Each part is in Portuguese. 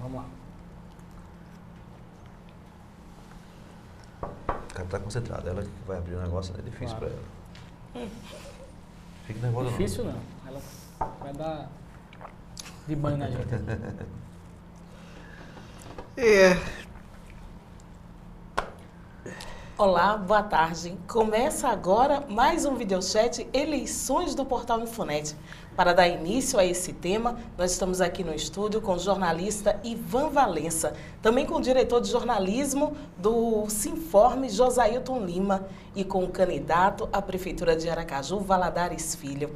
Vamos lá. O cara tá concentrado, ela que vai abrir o negócio, é difícil Claro. pra ela. Fica nervosa não. Difícil não. Ela vai dar de banho na gente. Olá, boa tarde. Começa agora mais um videochat Eleições do Portal Infonet. Para dar início a esse tema, nós estamos aqui no estúdio com o jornalista Ivan Valença, também com o diretor de jornalismo do Sinforme, Josailton Lima, e com o candidato à Prefeitura de Aracaju, Valadares Filho.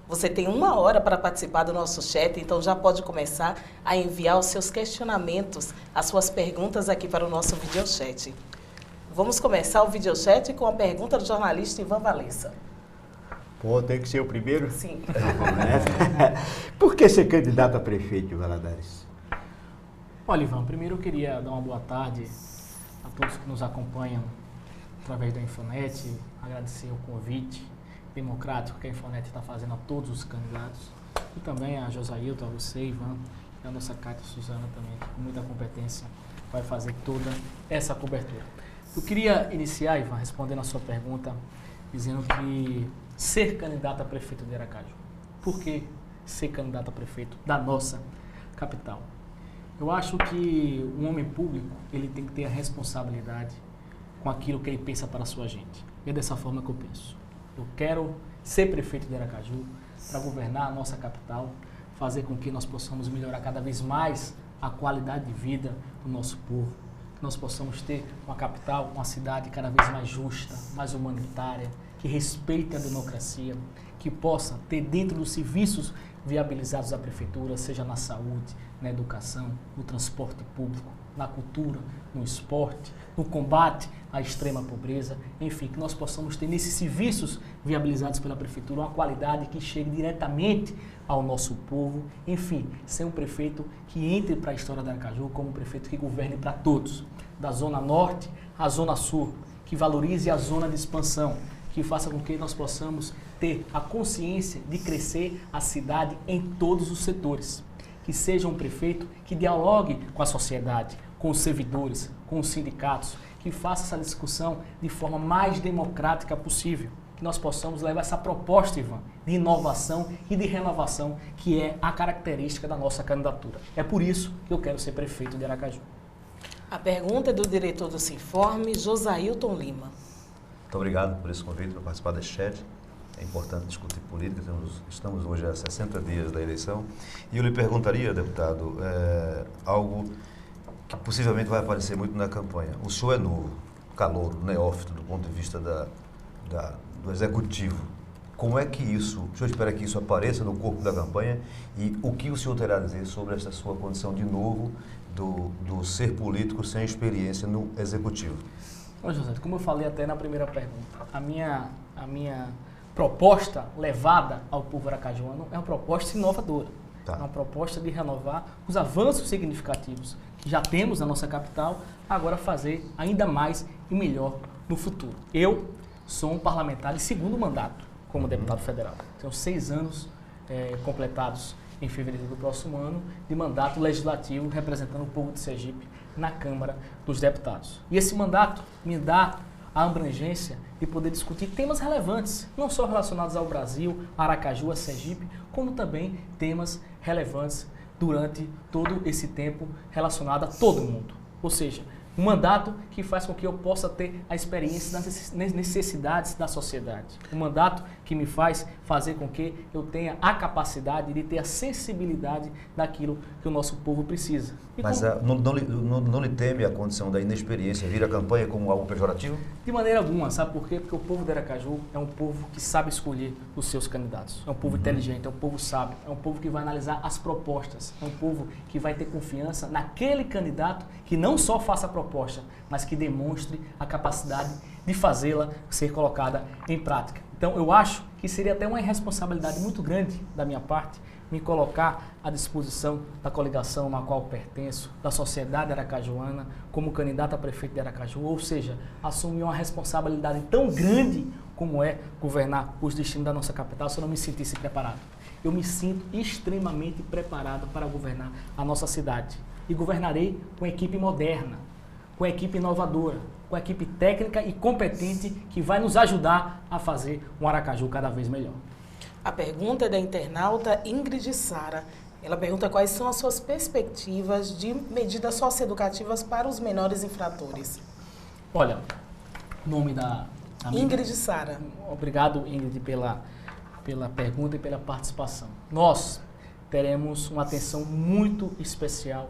Você tem 1 hora para participar do nosso chat, então já pode começar a enviar os seus questionamentos, as suas perguntas aqui para o nosso videochat. Vamos começar o videochat com a pergunta do jornalista Ivan Valença. Pô, tem que ser o primeiro? Sim. Por que ser candidato a prefeito de Valadares? Olha, Ivan, primeiro eu queria dar uma boa tarde a todos que nos acompanham através da Infonet, agradecer o convite democrático que a Infonet está fazendo a todos os candidatos e também a Josailton, a você, Ivan, e a nossa Cátia Suzana também, que com muita competência vai fazer toda essa cobertura. Eu queria iniciar, Ivan, respondendo a sua pergunta, dizendo que ser candidato a prefeito de Aracaju. Por que ser candidato a prefeito da nossa capital? Eu acho que um homem público, ele tem que ter a responsabilidade com aquilo que ele pensa para a sua gente. E é dessa forma que eu penso. Eu quero ser prefeito de Aracaju para governar a nossa capital, fazer com que nós possamos melhorar cada vez mais a qualidade de vida do nosso povo, que nós possamos ter uma capital, uma cidade cada vez mais justa, mais humanitária, que respeite a democracia, que possa ter dentro dos serviços viabilizados da prefeitura, seja na saúde, na educação, no transporte público, na cultura, no esporte, no combate à extrema pobreza, enfim, que nós possamos ter nesses serviços viabilizados pela prefeitura uma qualidade que chegue diretamente ao nosso povo, enfim, ser um prefeito que entre para a história da Aracaju como um prefeito que governe para todos, da zona norte à zona sul, que valorize a zona de expansão, que faça com que nós possamos ter a consciência de crescer a cidade em todos os setores. Que seja um prefeito que dialogue com a sociedade, com os servidores, com os sindicatos, que faça essa discussão de forma mais democrática possível. Que nós possamos levar essa proposta, Ivan, de inovação e de renovação, que é a característica da nossa candidatura. É por isso que eu quero ser prefeito de Aracaju. A pergunta é do diretor do Sinforme, Josailton Lima. Muito obrigado por esse convite para participar desse chat. É importante discutir política, estamos hoje a 60 dias da eleição. E eu lhe perguntaria, deputado, algo que possivelmente vai aparecer muito na campanha. O senhor é novo, calouro, neófito do ponto de vista do executivo. Como é que o senhor espera que isso apareça no corpo da campanha e o que o senhor terá a dizer sobre essa sua condição de novo do ser político sem experiência no executivo? Ô José, como eu falei até na primeira pergunta, a minha proposta levada ao povo aracajuano é uma proposta inovadora. Tá. É uma proposta de renovar os avanços significativos que já temos na nossa capital, agora fazer ainda mais e melhor no futuro. Eu sou um parlamentar de 2º mandato como deputado federal. Tenho 6 anos completados em fevereiro do próximo ano de mandato legislativo representando o povo de Sergipe na Câmara dos Deputados. E esse mandato me dá a abrangência de poder discutir temas relevantes, não só relacionados ao Brasil, a Aracaju, a Sergipe, como também temas relevantes durante todo esse tempo relacionado a todo mundo. Ou seja, um mandato que faz com que eu possa ter a experiência das necessidades da sociedade. Um mandato que me faz fazer com que eu tenha a capacidade de ter a sensibilidade daquilo que o nosso povo precisa. Mas não lhe teme a condição da inexperiência vir a campanha como algo pejorativo? De maneira alguma, sabe por quê? Porque o povo de Aracaju é um povo que sabe escolher os seus candidatos. É um povo inteligente, é um povo sábio, é um povo que vai analisar as propostas, é um povo que vai ter confiança naquele candidato que não só faça a proposta, mas que demonstre a capacidade de fazê-la ser colocada em prática. Então, eu acho que seria até uma irresponsabilidade muito grande da minha parte me colocar à disposição da coligação na qual pertenço, da sociedade aracajuana, como candidato a prefeito de Aracaju, ou seja, assumir uma responsabilidade tão grande como é governar os destinos da nossa capital se eu não me sentisse preparado. Eu me sinto extremamente preparado para governar a nossa cidade. e governarei com equipe moderna, com equipe inovadora, com equipe técnica e competente que vai nos ajudar a fazer um Aracaju cada vez melhor. A pergunta é da internauta Ingrid Sara. Ela pergunta quais são as suas perspectivas de medidas socioeducativas para os menores infratores. Olha, o nome da amiga... Ingrid Sara. Obrigado, Ingrid, pela pergunta e pela participação. Nós teremos uma atenção muito especial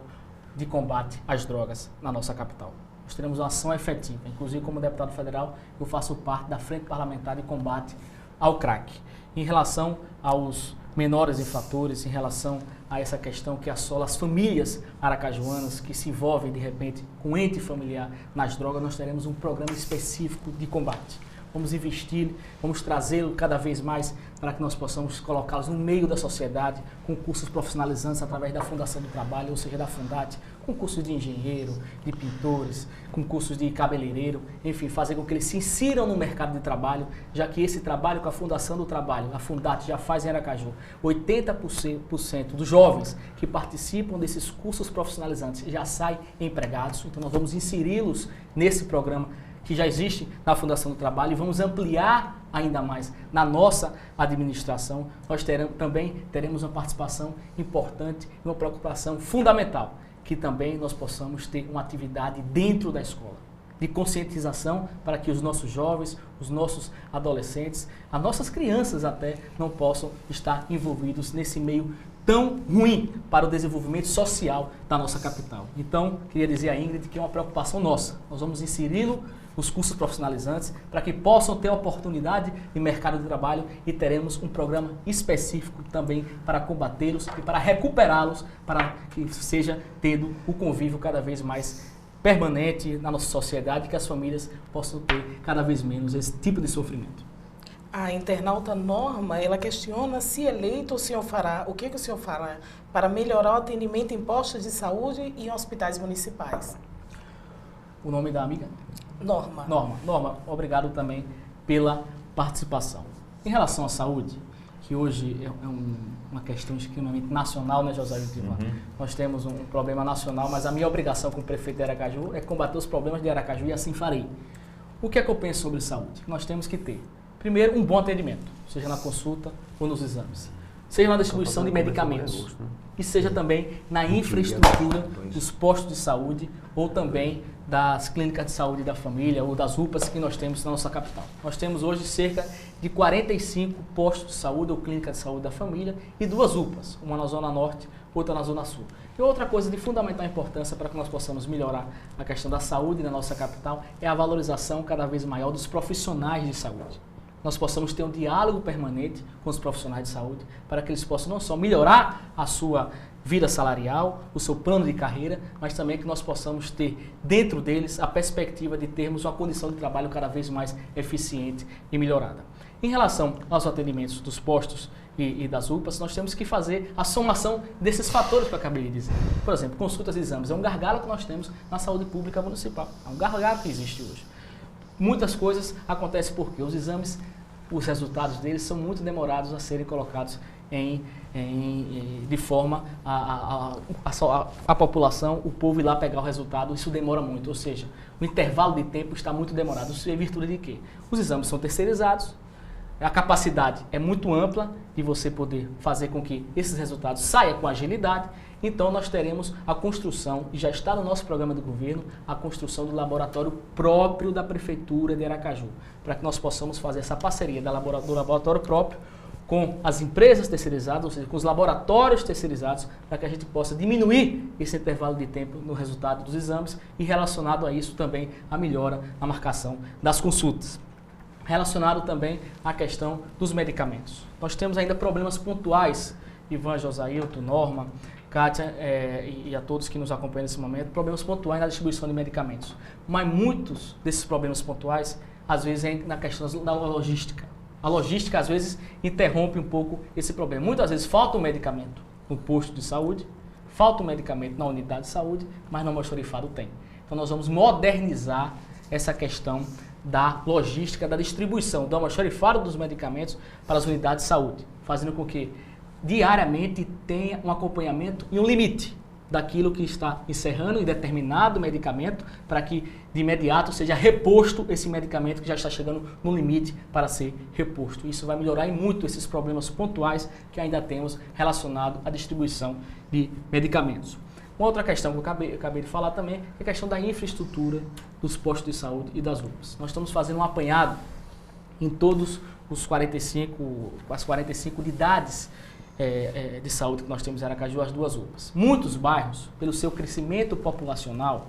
de combate às drogas na nossa capital. Nós teremos uma ação efetiva. Inclusive, como deputado federal, eu faço parte da Frente Parlamentar de Combate ao Crack. Em relação aos menores infratores, em relação a essa questão que assola as famílias aracajuanas que se envolvem, de repente, com ente familiar nas drogas, nós teremos um programa específico de combate. Vamos investir, vamos trazê-lo cada vez mais para que nós possamos colocá-los no meio da sociedade, com cursos profissionalizantes através da Fundação do Trabalho, ou seja, da Fundate, com cursos de engenheiro, de pintores, com cursos de cabeleireiro, enfim, fazer com que eles se insiram no mercado de trabalho, já que esse trabalho com a Fundação do Trabalho, a Fundate, já faz em Aracaju. 80% dos jovens que participam desses cursos profissionalizantes já saem empregados, então nós vamos inseri-los nesse programa que já existe na Fundação do Trabalho e vamos ampliar ainda mais na nossa administração. Nós também teremos uma participação importante e uma preocupação fundamental, que também nós possamos ter uma atividade dentro da escola, de conscientização para que os nossos jovens, os nossos adolescentes, as nossas crianças até não possam estar envolvidos nesse meio tão ruim para o desenvolvimento social da nossa capital. Então, queria dizer a Ingrid que é uma preocupação nossa. Nós vamos inseri-lo nos cursos profissionalizantes para que possam ter oportunidade de mercado de trabalho e teremos um programa específico também para combatê-los e para recuperá-los, para que seja tendo o convívio cada vez mais permanente na nossa sociedade e que as famílias possam ter cada vez menos esse tipo de sofrimento. A internauta Norma, ela questiona se eleito o senhor fará, o que o senhor fará para melhorar o atendimento em postos de saúde e em hospitais municipais. O nome da amiga? Norma. Norma, obrigado também pela participação. Em relação à saúde, que hoje é uma questão extremamente nacional, né, José Vitor? Nós temos um problema nacional, mas a minha obrigação como prefeito de Aracaju é combater os problemas de Aracaju e assim farei. O que é que eu penso sobre saúde? Nós temos que ter, primeiro, um bom atendimento, seja na consulta ou nos exames, seja na distribuição de medicamentos e seja também na infraestrutura dos postos de saúde ou também das clínicas de saúde da família ou das UPAs que nós temos na nossa capital. Nós temos hoje cerca de 45 postos de saúde ou clínicas de saúde da família e 2 UPAs, uma na Zona Norte, outra na Zona Sul. E outra coisa de fundamental importância para que nós possamos melhorar a questão da saúde na nossa capital é a valorização cada vez maior dos profissionais de saúde. Nós possamos ter um diálogo permanente com os profissionais de saúde para que eles possam não só melhorar a sua vida salarial, o seu plano de carreira, mas também que nós possamos ter dentro deles a perspectiva de termos uma condição de trabalho cada vez mais eficiente e melhorada. Em relação aos atendimentos dos postos e das UPAs, nós temos que fazer a somação desses fatores que eu acabei de dizer. Por exemplo, consultas e exames é um gargalo que nós temos na saúde pública municipal, é um gargalo que existe hoje. Muitas coisas acontecem porque os exames, os resultados deles são muito demorados a serem colocados de forma a população, o povo ir lá pegar o resultado, isso demora muito, ou seja, o intervalo de tempo está muito demorado. Isso é em virtude de quê? Os exames são terceirizados, a capacidade é muito ampla de você poder fazer com que esses resultados saiam com agilidade, então nós teremos a construção, e já está no nosso programa do governo, a construção do laboratório próprio da Prefeitura de Aracaju, para que nós possamos fazer essa parceria do laboratório próprio com as empresas terceirizadas, ou seja, com os laboratórios terceirizados, para que a gente possa diminuir esse intervalo de tempo no resultado dos exames e relacionado a isso também a melhora na marcação das consultas. Relacionado também à questão dos medicamentos. Nós temos ainda problemas pontuais, Ivan, Josailton, Norma, Kátia e a todos que nos acompanham nesse momento, problemas pontuais na distribuição de medicamentos. Mas muitos desses problemas pontuais, às vezes, é na questão da logística. A logística, às vezes, interrompe um pouco esse problema. Muitas vezes falta um medicamento no posto de saúde, falta um medicamento na unidade de saúde, mas no almoxarifado tem. Então, nós vamos modernizar essa questão da logística, da distribuição do almoxarifado dos medicamentos para as unidades de saúde, fazendo com que diariamente tenha um acompanhamento e um limite. daquilo que está encerrando em determinado medicamento para que de imediato seja reposto esse medicamento que já está chegando no limite para ser reposto. Isso vai melhorar em muito esses problemas pontuais que ainda temos relacionado à distribuição de medicamentos. Uma outra questão que eu acabei de falar também é a questão da infraestrutura dos postos de saúde e das UPAs. Nós estamos fazendo um apanhado em todos as 45 unidades de saúde que nós temos em Aracaju, as 2 UPAs. Muitos bairros, pelo seu crescimento populacional,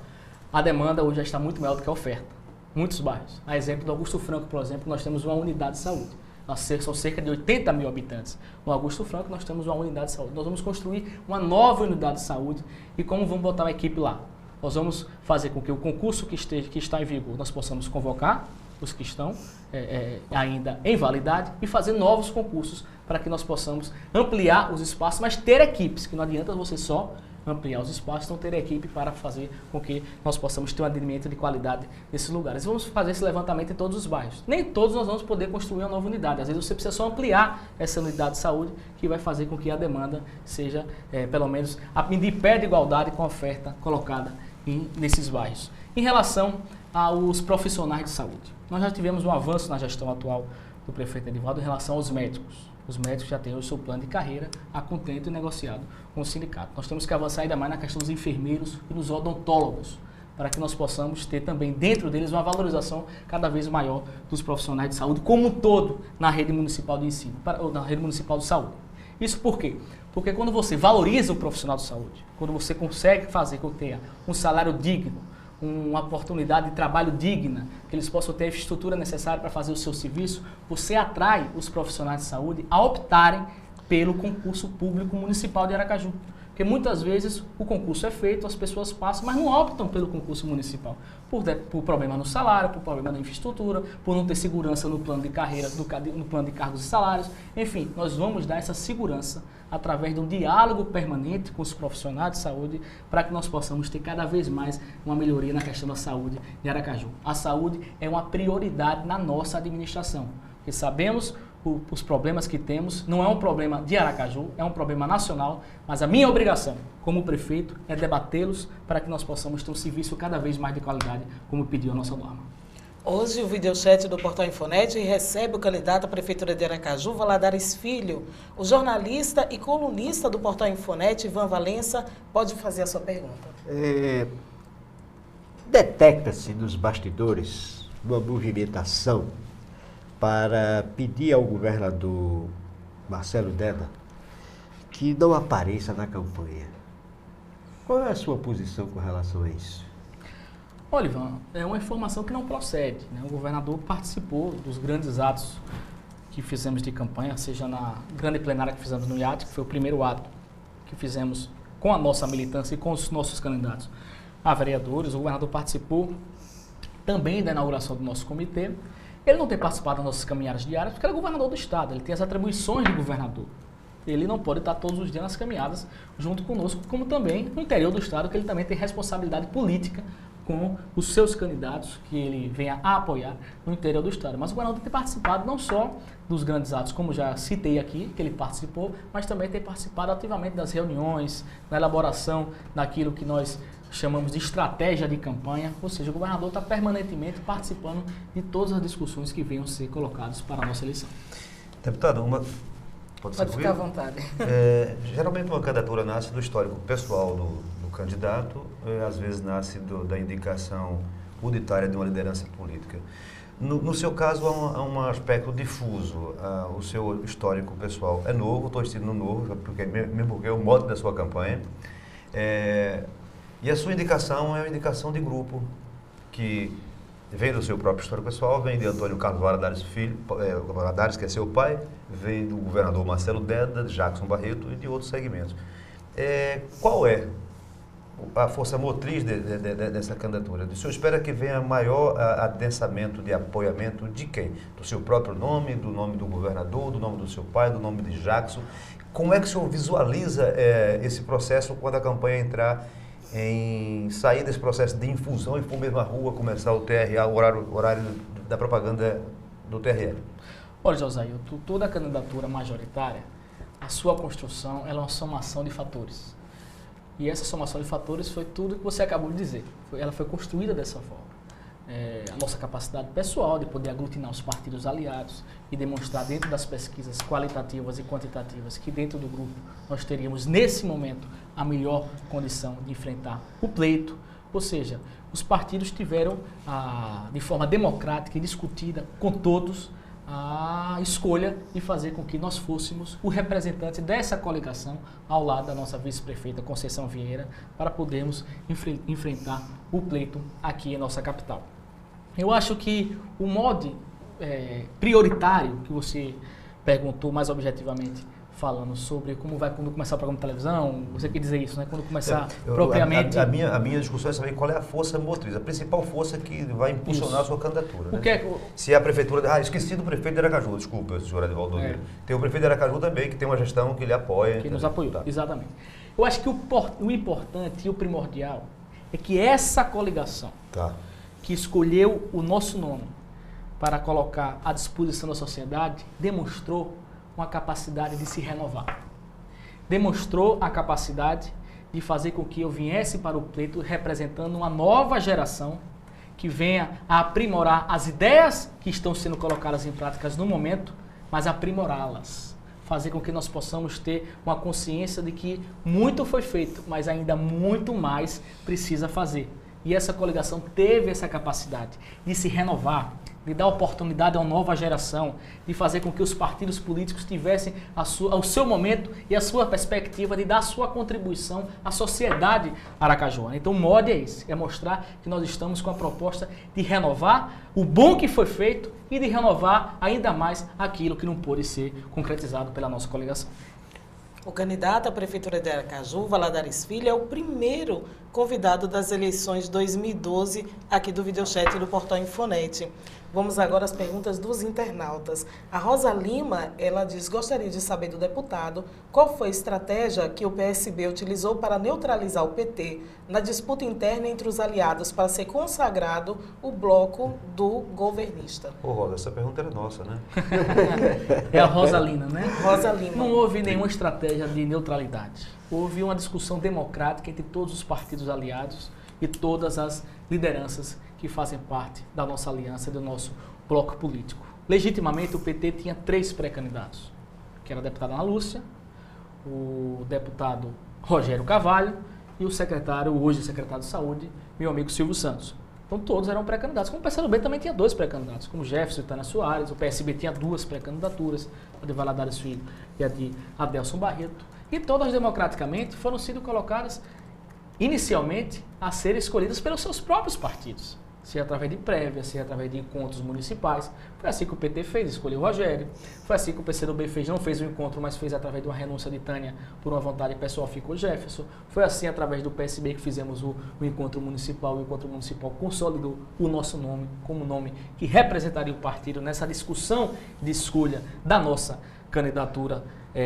a demanda hoje já está muito maior do que a oferta. Muitos bairros. A exemplo do Augusto Franco, por exemplo, nós temos uma unidade de saúde. São cerca de 80 mil habitantes. No Augusto Franco nós temos uma unidade de saúde. Nós vamos construir uma nova unidade de saúde e como vamos botar uma equipe lá? Nós vamos fazer com que o concurso que está em vigor, nós possamos convocar os que estão ainda em validade e fazer novos concursos para que nós possamos ampliar os espaços, mas ter equipes, que não adianta você só ampliar os espaços, então ter equipe para fazer com que nós possamos ter um atendimento de qualidade nesses lugares. Vamos fazer esse levantamento em todos os bairros. Nem todos nós vamos poder construir uma nova unidade. Às vezes você precisa só ampliar essa unidade de saúde, que vai fazer com que a demanda seja, pelo menos, de pé de igualdade com a oferta colocada nesses bairros. Em relação aos profissionais de saúde, nós já tivemos um avanço na gestão atual do prefeito Edivaldo em relação aos médicos. Os médicos já têm o seu plano de carreira a contento e negociado com o sindicato. Nós temos que avançar ainda mais na questão dos enfermeiros e dos odontólogos, para que nós possamos ter também dentro deles uma valorização cada vez maior dos profissionais de saúde, como um todo, na rede municipal de ensino, ou na rede municipal de saúde. Isso por quê? Porque quando você valoriza o profissional de saúde, quando você consegue fazer com que tenha um salário digno, uma oportunidade de trabalho digna, que eles possam ter a infraestrutura necessária para fazer o seu serviço, você atrai os profissionais de saúde a optarem pelo concurso público municipal de Aracaju. Porque muitas vezes o concurso é feito, as pessoas passam, mas não optam pelo concurso municipal. Por problema no salário, por problema na infraestrutura, por não ter segurança no plano de carreira, no plano de cargos e salários. Enfim, nós vamos dar essa segurança através de um diálogo permanente com os profissionais de saúde para que nós possamos ter cada vez mais uma melhoria na questão da saúde de Aracaju. A saúde é uma prioridade na nossa administração, porque sabemos os problemas que temos, não é um problema de Aracaju, é um problema nacional, mas a minha obrigação como prefeito é debatê-los para que nós possamos ter um serviço cada vez mais de qualidade, como pediu a nossa norma. Hoje o videochat do Portal Infonet recebe o candidato à Prefeitura de Aracaju, Valadares Filho. O jornalista e colunista do Portal Infonet, Ivan Valença, pode fazer a sua pergunta. Detecta-se nos bastidores uma movimentação para pedir ao governador Marcelo Deda que não apareça na campanha. Qual é a sua posição com relação a isso? Olha, Ivan, é uma informação que não procede, né? O governador participou dos grandes atos que fizemos de campanha, seja na grande plenária que fizemos no IAT, que foi o primeiro ato que fizemos com a nossa militância e com os nossos candidatos a vereadores. O governador participou também da inauguração do nosso comitê. Ele não tem participado das nossas caminhadas diárias porque ele é governador do estado, ele tem as atribuições de governador. Ele não pode estar todos os dias nas caminhadas junto conosco, como também no interior do estado, que ele também tem responsabilidade política com os seus candidatos que ele venha a apoiar no interior do estado. Mas o governador tem participado não só dos grandes atos, como já citei aqui, que ele participou, mas também tem participado ativamente das reuniões, na elaboração daquilo que nós chamamos de estratégia de campanha, ou seja, o governador está permanentemente participando de todas as discussões que venham ser colocadas para a nossa eleição. Deputado, Pode ficar à vontade. Geralmente uma candidatura nasce do histórico pessoal do candidato, às vezes nasce da indicação unitária de uma liderança política. No seu caso, há um aspecto difuso. O seu histórico pessoal é novo, estou dizendo novo, porque é o mote da sua campanha. E a sua indicação é uma indicação de grupo, que vem do seu próprio histórico pessoal, vem de Antônio Carlos Valadares Filho, Valadares, que é seu pai, vem do governador Marcelo Deda, de Jackson Barreto e de outros segmentos. Qual é a força motriz dessa candidatura? O senhor espera que venha maior adensamento de apoiamento de quem? Do seu próprio nome, do nome do governador, do nome do seu pai, do nome de Jackson? Como é que o senhor visualiza esse processo quando a campanha entrar em sair desse processo de infusão e for mesmo à rua, começar o TRA, o horário da propaganda do TRE? Olha, Josair, toda a candidatura majoritária, a sua construção ela é uma somação de fatores. E essa somação de fatores foi tudo que você acabou de dizer. Ela foi construída dessa forma. A nossa capacidade pessoal de poder aglutinar os partidos aliados e demonstrar dentro das pesquisas qualitativas e quantitativas que dentro do grupo nós teríamos, nesse momento, a melhor condição de enfrentar o pleito. Ou seja, os partidos tiveram, de forma democrática e discutida com todos, a escolha de fazer com que nós fôssemos o representante dessa coligação ao lado da nossa vice-prefeita Conceição Vieira para podermos enfrentar o pleito aqui em nossa capital. Eu acho que o modo prioritário que você perguntou mais objetivamente, falando sobre quando começar o programa de televisão, você quer dizer isso, né? Quando começar propriamente... A minha discussão é saber qual é a força motriz, a principal força que vai impulsionar a sua candidatura. Né? Se é a prefeitura... esqueci do prefeito de Aracaju, desculpa, senhor Edivaldo. Tem o prefeito de Aracaju também, que tem uma gestão que ele apoia. Que nos apoiou, tá. Exatamente. Eu acho que o importante e o primordial é que essa coligação, que escolheu o nosso nome para colocar à disposição da sociedade, demonstrou uma capacidade de se renovar. Demonstrou a capacidade de fazer com que eu viesse para o pleito representando uma nova geração que venha a aprimorar as ideias que estão sendo colocadas em práticas no momento, mas aprimorá-las. Fazer com que nós possamos ter uma consciência de que muito foi feito, mas ainda muito mais precisa fazer. E essa coligação teve essa capacidade de se renovar, de dar oportunidade a uma nova geração, de fazer com que os partidos políticos tivessem o seu momento e a sua perspectiva de dar a sua contribuição à sociedade aracajuana. Então o modo é esse, é mostrar que nós estamos com a proposta de renovar o bom que foi feito e de renovar ainda mais aquilo que não pôde ser concretizado pela nossa coligação. O candidato à Prefeitura de Aracaju, Valadares Filho, é o primeiro convidado das eleições de 2012 aqui do Videochat do Portal Infonet. Vamos agora às perguntas dos internautas. A Rosa Lima, ela diz, gostaria de saber do deputado qual foi a estratégia que o PSB utilizou para neutralizar o PT na disputa interna entre os aliados para ser consagrado o bloco do governista. Ô Rosa, essa pergunta era nossa, né? É a Rosa Lima, né? Rosa Lima. Não houve nenhuma estratégia de neutralidade. Houve uma discussão democrática entre todos os partidos aliados e todas as lideranças que fazem parte da nossa aliança e do nosso bloco político. Legitimamente, o PT tinha 3 pré-candidatos, que era a deputada Ana Lúcia, o deputado Rogério Carvalho e o secretário, hoje secretário de Saúde, meu amigo Silvio Santos. Então todos eram pré-candidatos. Como o PCdoB também tinha 2 pré-candidatos, como Jefferson e Tânia Soares, o PSB tinha 2 pré-candidaturas, a de Valadares Filho e a de Adelson Barreto. E todas democraticamente foram sido colocadas inicialmente a serem escolhidas pelos seus próprios partidos. Seja através de prévia, seja através de encontros municipais. Foi assim que o PT fez, escolheu o Rogério. Foi assim que o PCdoB fez, não fez o encontro, mas fez através de uma renúncia de Tânia por uma vontade pessoal, ficou Jefferson. Foi assim através do PSB que fizemos o encontro municipal. O encontro municipal consolidou o nosso nome como nome que representaria o partido nessa discussão de escolha da nossa candidatura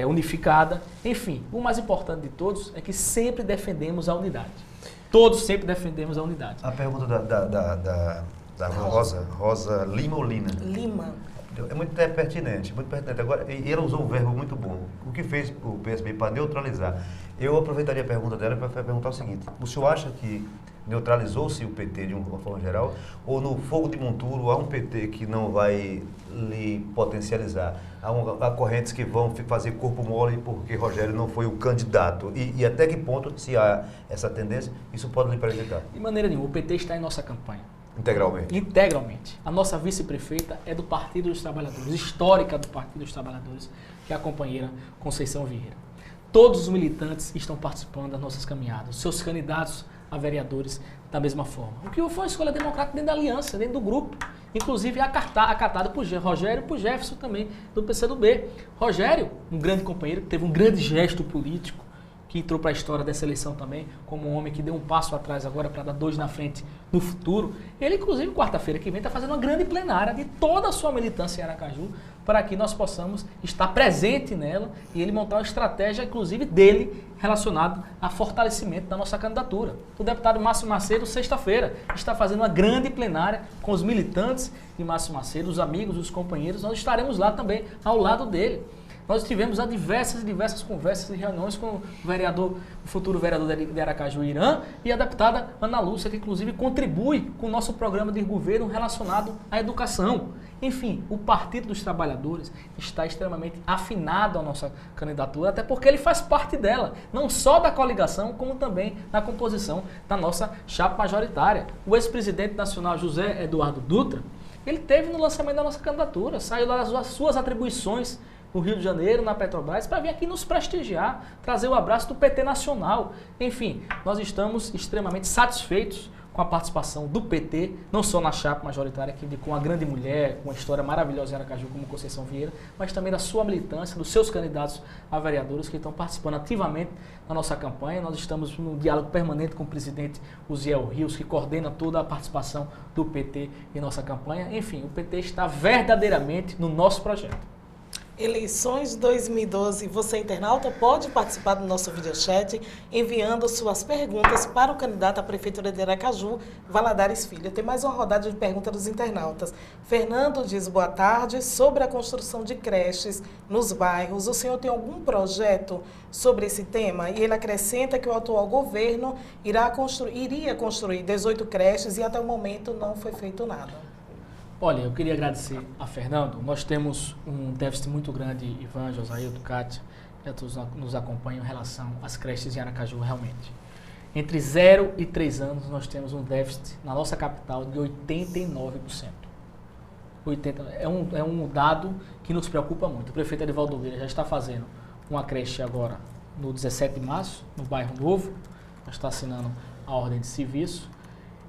unificada. Enfim, o mais importante de todos é que sempre defendemos a unidade. Todos sempre defendemos a unidade. A pergunta da Rosa Lima ou Lina? Lima. É muito pertinente, muito pertinente. Agora, e ela usou um verbo muito bom. O que fez o PSB para neutralizar? Eu aproveitaria a pergunta dela para perguntar o seguinte. O senhor acha que neutralizou-se o PT de uma forma geral? Ou no fogo de Monturo há um PT que não vai lhe potencializar? Há correntes que vão fazer corpo mole porque Rogério não foi o candidato. E até que ponto, se há essa tendência, isso pode lhe prejudicar? De maneira nenhuma. O PT está em nossa campanha. Integralmente? Integralmente. A nossa vice-prefeita é do Partido dos Trabalhadores, histórica do Partido dos Trabalhadores, que é a companheira Conceição Vieira. Todos os militantes estão participando das nossas caminhadas, seus candidatos a vereadores da mesma forma. O que foi uma escolha democrática dentro da aliança, dentro do grupo, inclusive acatado por Rogério e por Jefferson também, do PCdoB. Rogério, um grande companheiro, que teve um grande gesto político, que entrou para a história dessa eleição também, como um homem que deu um passo atrás agora para dar 2 na frente no futuro. Ele, inclusive, quarta-feira que vem, está fazendo uma grande plenária de toda a sua militância em Aracaju, para que nós possamos estar presente nela e ele montar uma estratégia, inclusive, dele, relacionada a fortalecimento da nossa candidatura. O deputado Márcio Macedo, sexta-feira, está fazendo uma grande plenária com os militantes de Márcio Macedo, os amigos, os companheiros. Nós estaremos lá também, ao lado dele. Nós tivemos diversas conversas e reuniões com o futuro vereador de Aracaju, Irã, e a deputada Ana Lúcia, que inclusive contribui com o nosso programa de governo relacionado à educação. Enfim, o Partido dos Trabalhadores está extremamente afinado à nossa candidatura, até porque ele faz parte dela, não só da coligação, como também na composição da nossa chapa majoritária. O ex-presidente nacional José Eduardo Dutra, ele teve no lançamento da nossa candidatura, saiu das suas atribuições no Rio de Janeiro, na Petrobras, para vir aqui nos prestigiar, trazer o abraço do PT nacional. Enfim, nós estamos extremamente satisfeitos com a participação do PT, não só na chapa majoritária, que indicou uma grande mulher, com uma história maravilhosa em Aracaju, como Conceição Vieira, mas também da sua militância, dos seus candidatos a vereadores que estão participando ativamente na nossa campanha. Nós estamos num diálogo permanente com o presidente Uziel Rios, que coordena toda a participação do PT em nossa campanha. Enfim, o PT está verdadeiramente no nosso projeto. Eleições 2012, você internauta pode participar do nosso videochat enviando suas perguntas para o candidato à Prefeitura de Aracaju, Valadares Filho. Tem mais uma rodada de perguntas dos internautas. Fernando diz boa tarde, sobre a construção de creches nos bairros, o senhor tem algum projeto sobre esse tema? E ele acrescenta que o atual governo iria construir 18 creches e até o momento não foi feito nada. Olha, eu queria agradecer a Fernando. Nós temos um déficit muito grande, Ivan, Josaildo, Kátia, que todos nos acompanham em relação às creches em Aracaju, realmente. Entre 0 e 3 anos, nós temos um déficit na nossa capital de 89%. É um dado que nos preocupa muito. O prefeito Edivaldo Vieira já está fazendo uma creche agora no 17 de março, no bairro Novo, já está assinando a ordem de serviço.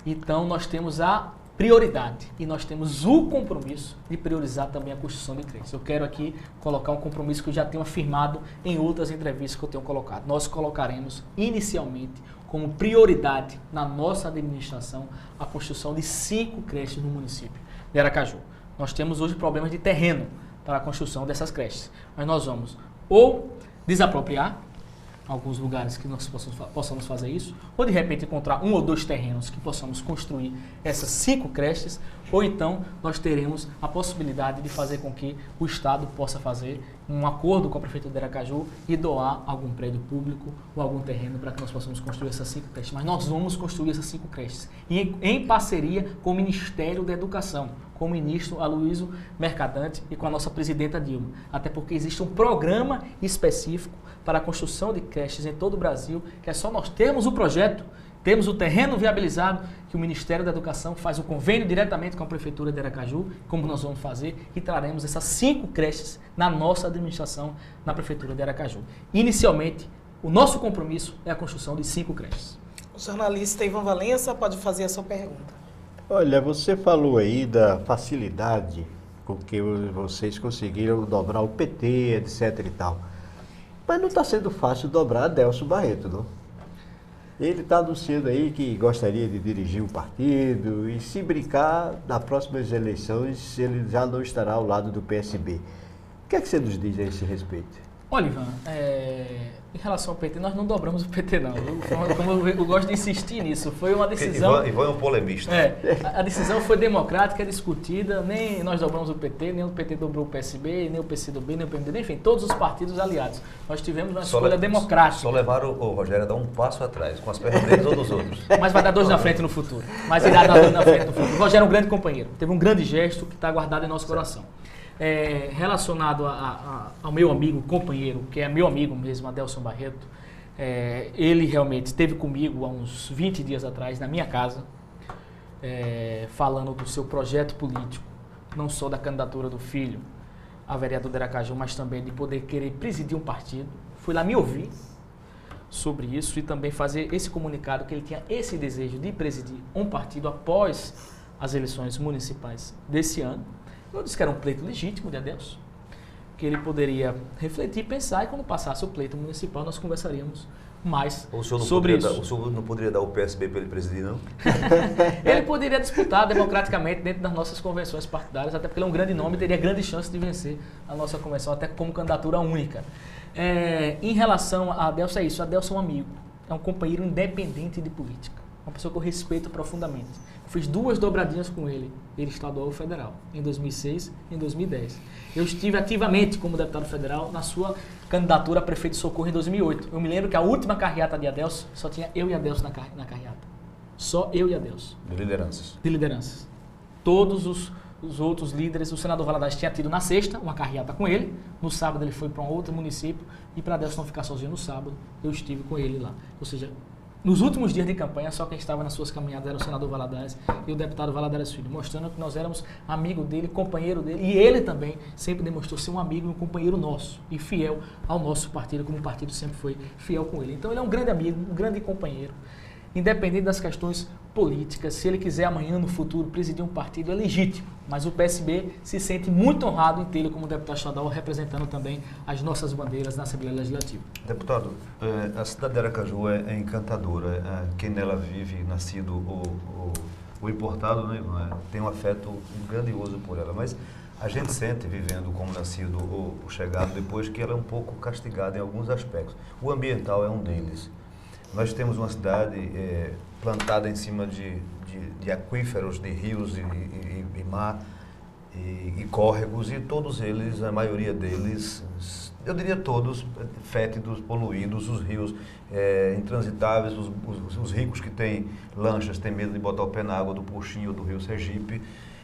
Então, nós temos a prioridade e nós temos o compromisso de priorizar também a construção de creches. Eu quero aqui colocar um compromisso que eu já tenho afirmado em outras entrevistas que eu tenho colocado. Nós colocaremos inicialmente como prioridade na nossa administração a construção de 5 creches no município de Aracaju. Nós temos hoje problemas de terreno para a construção dessas creches, mas nós vamos ou desapropriar alguns lugares que nós possamos fazer isso, ou de repente encontrar 1 ou 2 terrenos que possamos construir essas 5 creches, ou então nós teremos a possibilidade de fazer com que o Estado possa fazer um acordo com a Prefeitura de Aracaju e doar algum prédio público ou algum terreno para que nós possamos construir essas 5 creches. Mas nós vamos construir essas 5 creches em parceria com o Ministério da Educação, com o ministro Aloysio Mercadante e com a nossa presidenta Dilma. Até porque existe um programa específico para a construção de creches em todo o Brasil, que é só nós termos o projeto, temos o terreno viabilizado, que o Ministério da Educação faz o convênio diretamente com a Prefeitura de Aracaju, como nós vamos fazer, e traremos essas 5 creches na nossa administração na Prefeitura de Aracaju. Inicialmente, o nosso compromisso é a construção de 5 creches. O jornalista Ivan Valença pode fazer a sua pergunta. Olha, você falou aí da facilidade com que vocês conseguiram dobrar o PT, etc e tal. Mas não está sendo fácil dobrar Adelson Barreto, não? Ele está anunciando aí que gostaria de dirigir um partido e, se brincar, nas próximas eleições ele já não estará ao lado do PSB. O que é que você nos diz a esse respeito? Olha, Ivan, em relação ao PT, nós não dobramos o PT, não. Como eu gosto de insistir nisso, foi uma decisão... Ivan é um polemista. A decisão foi democrática, discutida, nem nós dobramos o PT, nem o PT dobrou o PSB, nem o PCdoB, nem o PMDB, enfim, todos os partidos aliados. Nós tivemos uma escolha democrática. Só levaram o Rogério a dar um passo atrás, com as pernas deles ou dos outros. Mas vai dar 2 na frente no futuro. Mas irá dar 2 na frente no futuro. O Rogério é um grande companheiro, teve um grande gesto que está guardado em nosso coração. Relacionado ao meu amigo, companheiro, que é meu amigo mesmo, Adelson Barreto, ele realmente esteve comigo há uns 20 dias atrás, na minha casa, falando do seu projeto político, não só da candidatura do filho a vereador de Aracaju, mas também de poder querer presidir um partido. Fui lá me ouvir sobre isso e também fazer esse comunicado que ele tinha esse desejo de presidir um partido após as eleições municipais desse ano. Eu disse que era um pleito legítimo de Adelson, que ele poderia refletir, pensar, e quando passasse o pleito municipal nós conversaríamos mais sobre isso. O senhor não poderia dar o PSB para ele presidir, não? Ele poderia disputar democraticamente dentro das nossas convenções partidárias, até porque ele é um grande nome e teria grande chance de vencer a nossa convenção, até como candidatura única. Em relação a Adelson, é isso. Adelson é um amigo, é um companheiro independente de política. uma pessoa que eu respeito profundamente. Eu fiz 2 dobradinhas com ele estadual ou federal, em 2006 e em 2010. Eu estive ativamente como deputado federal na sua candidatura a prefeito de Socorro em 2008. Eu me lembro que a última carreata de Adelso, só tinha eu e Adelso na carreata. Só eu e Adelso. De lideranças. De lideranças. Todos os outros líderes, o senador Valadares tinha tido na sexta uma carreata com ele, no sábado ele foi para um outro município, e para Adelso não ficar sozinho no sábado, eu estive com ele lá. Ou seja, nos últimos dias de campanha, só quem estava nas suas caminhadas era o senador Valadares e o deputado Valadares Filho, mostrando que nós éramos amigo dele, companheiro dele, e ele também sempre demonstrou ser um amigo e um companheiro nosso, e fiel ao nosso partido, como o partido sempre foi fiel com ele. Então ele é um grande amigo, um grande companheiro. Independente das questões políticas, se ele quiser amanhã, no futuro, presidir um partido, é legítimo. Mas o PSB se sente muito honrado em tê-lo como deputado estadual, representando também as nossas bandeiras na Assembleia Legislativa. Deputado, a cidade de Aracaju é encantadora. Quem nela vive, nascido ou importado, né, tem um afeto grandioso por ela. Mas a gente sente, vivendo como nascido ou chegado, depois que ela é um pouco castigada em alguns aspectos. O ambiental é um deles. Nós temos uma cidade plantada em cima de aquíferos, de rios e mar e córregos, e todos eles, a maioria deles, eu diria todos, fétidos, poluídos, os rios intransitáveis, os ricos que têm lanchas têm medo de botar o pé na água do Puxinho ou do rio Sergipe.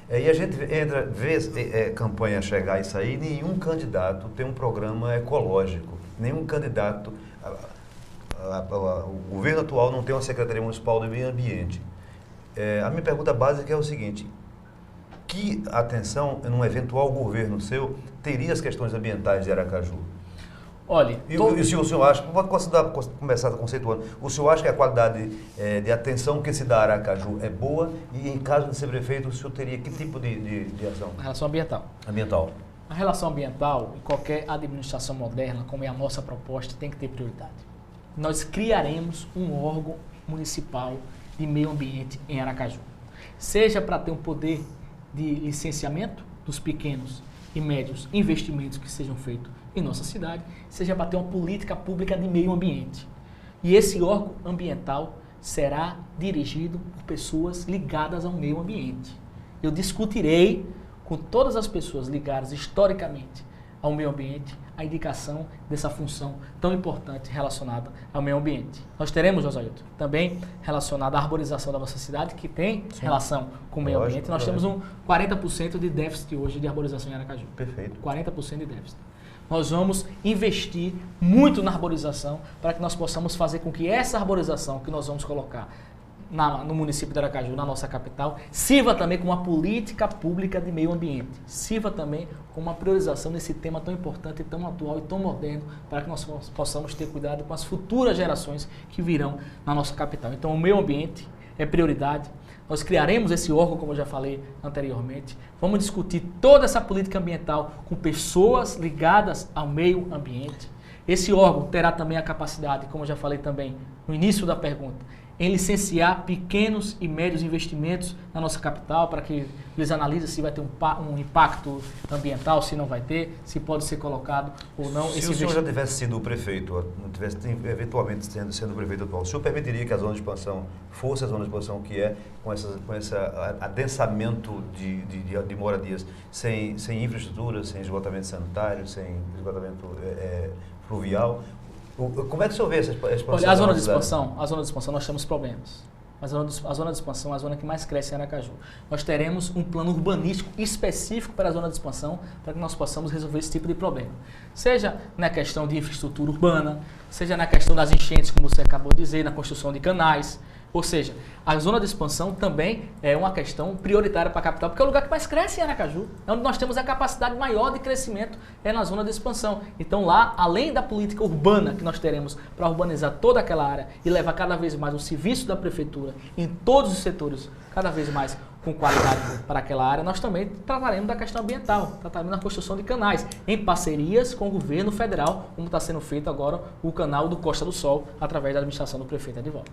E a gente vê campanha chegar e sair, nenhum candidato tem um programa ecológico, nenhum candidato... O governo atual não tem uma Secretaria Municipal do Meio Ambiente. A minha pergunta básica é o seguinte: que atenção, num eventual governo seu, teria as questões ambientais de Aracaju? Olha... E se o senhor acha, pode começar conceituando, o senhor acha que a qualidade de atenção que se dá a Aracaju é boa, e em caso de ser prefeito, o senhor teria que tipo de ação? A relação ambiental. Ambiental. A relação ambiental, em qualquer administração moderna, como é a nossa proposta, tem que ter prioridade. Nós criaremos um órgão municipal de meio ambiente em Aracaju. Seja para ter um poder de licenciamento dos pequenos e médios investimentos que sejam feitos em nossa cidade, seja para ter uma política pública de meio ambiente. E esse órgão ambiental será dirigido por pessoas ligadas ao meio ambiente. Eu discutirei com todas as pessoas ligadas historicamente ao meio ambiente a indicação dessa função tão importante relacionada ao meio ambiente. Nós teremos, Josailton, também relacionada à arborização da nossa cidade, que tem relação com o meio ambiente. Nós temos um 40% de déficit hoje de arborização em Aracaju. Perfeito. 40% de déficit. Nós vamos investir muito na arborização para que nós possamos fazer com que essa arborização que nós vamos colocar no município de Aracaju, na nossa capital, sirva também como uma política pública de meio ambiente, sirva também como uma priorização nesse tema tão importante, tão atual e tão moderno, para que nós possamos ter cuidado com as futuras gerações que virão na nossa capital. Então, o meio ambiente é prioridade. Nós criaremos esse órgão, como eu já falei anteriormente. Vamos discutir toda essa política ambiental com pessoas ligadas ao meio ambiente. Esse órgão terá também a capacidade, como eu já falei também no início da pergunta, em licenciar pequenos e médios investimentos na nossa capital, para que eles analisem se vai ter um impacto ambiental, se não vai ter, se pode ser colocado ou não. Se o senhor já tivesse sido o prefeito, tivesse eventualmente sendo o prefeito atual, o senhor permitiria que a zona de expansão fosse a zona de expansão que é, com esse adensamento de moradias, sem infraestrutura, sem esgotamento sanitário, sem esgotamento fluvial? Como é que o senhor vê essa expansão? Olha, a zona de expansão nós temos problemas. Mas a zona de expansão é a zona que mais cresce em Aracaju. Nós teremos um plano urbanístico específico para a zona de expansão, para que nós possamos resolver esse tipo de problema. Seja na questão de infraestrutura urbana, seja na questão das enchentes, como você acabou de dizer, na construção de canais. Ou seja, a zona de expansão também é uma questão prioritária para a capital, porque é o lugar que mais cresce em Aracaju. É onde nós temos a capacidade maior de crescimento, é na zona de expansão. Então lá, além da política urbana que nós teremos para urbanizar toda aquela área e levar cada vez mais o serviço da prefeitura em todos os setores, cada vez mais com qualidade para aquela área, nós também trataremos da questão ambiental, trataremos da construção de canais, em parcerias com o governo federal, como está sendo feito agora o canal do Costa do Sol, através da administração do prefeito Edivaldo.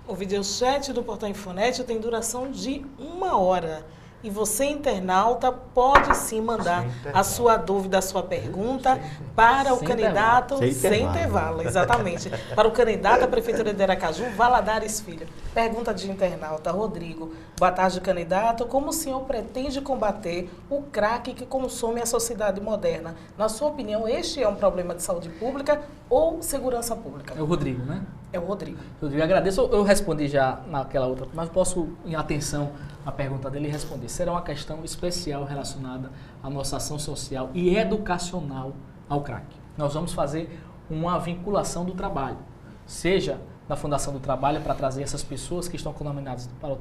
O videochat do Portal Infonet tem duração de 1 hora. E você, internauta, pode sim mandar a sua dúvida, a sua pergunta para o candidato sem intervalo, exatamente. Para o candidato à Prefeitura de Aracaju, Valadares Filho. Pergunta de internauta, Rodrigo. Boa tarde, candidato. Como o senhor pretende combater o crack que consome a sociedade moderna? Na sua opinião, este é um problema de saúde pública ou segurança pública? É o Rodrigo, né? É o Rodrigo. Rodrigo, agradeço. Eu respondi já naquela outra, mas posso, em atenção à pergunta dele, responder. Será uma questão especial relacionada à nossa ação social e educacional ao crack. Nós vamos fazer uma vinculação do trabalho, seja da Fundação do Trabalho, para trazer essas pessoas que estão contaminadas para o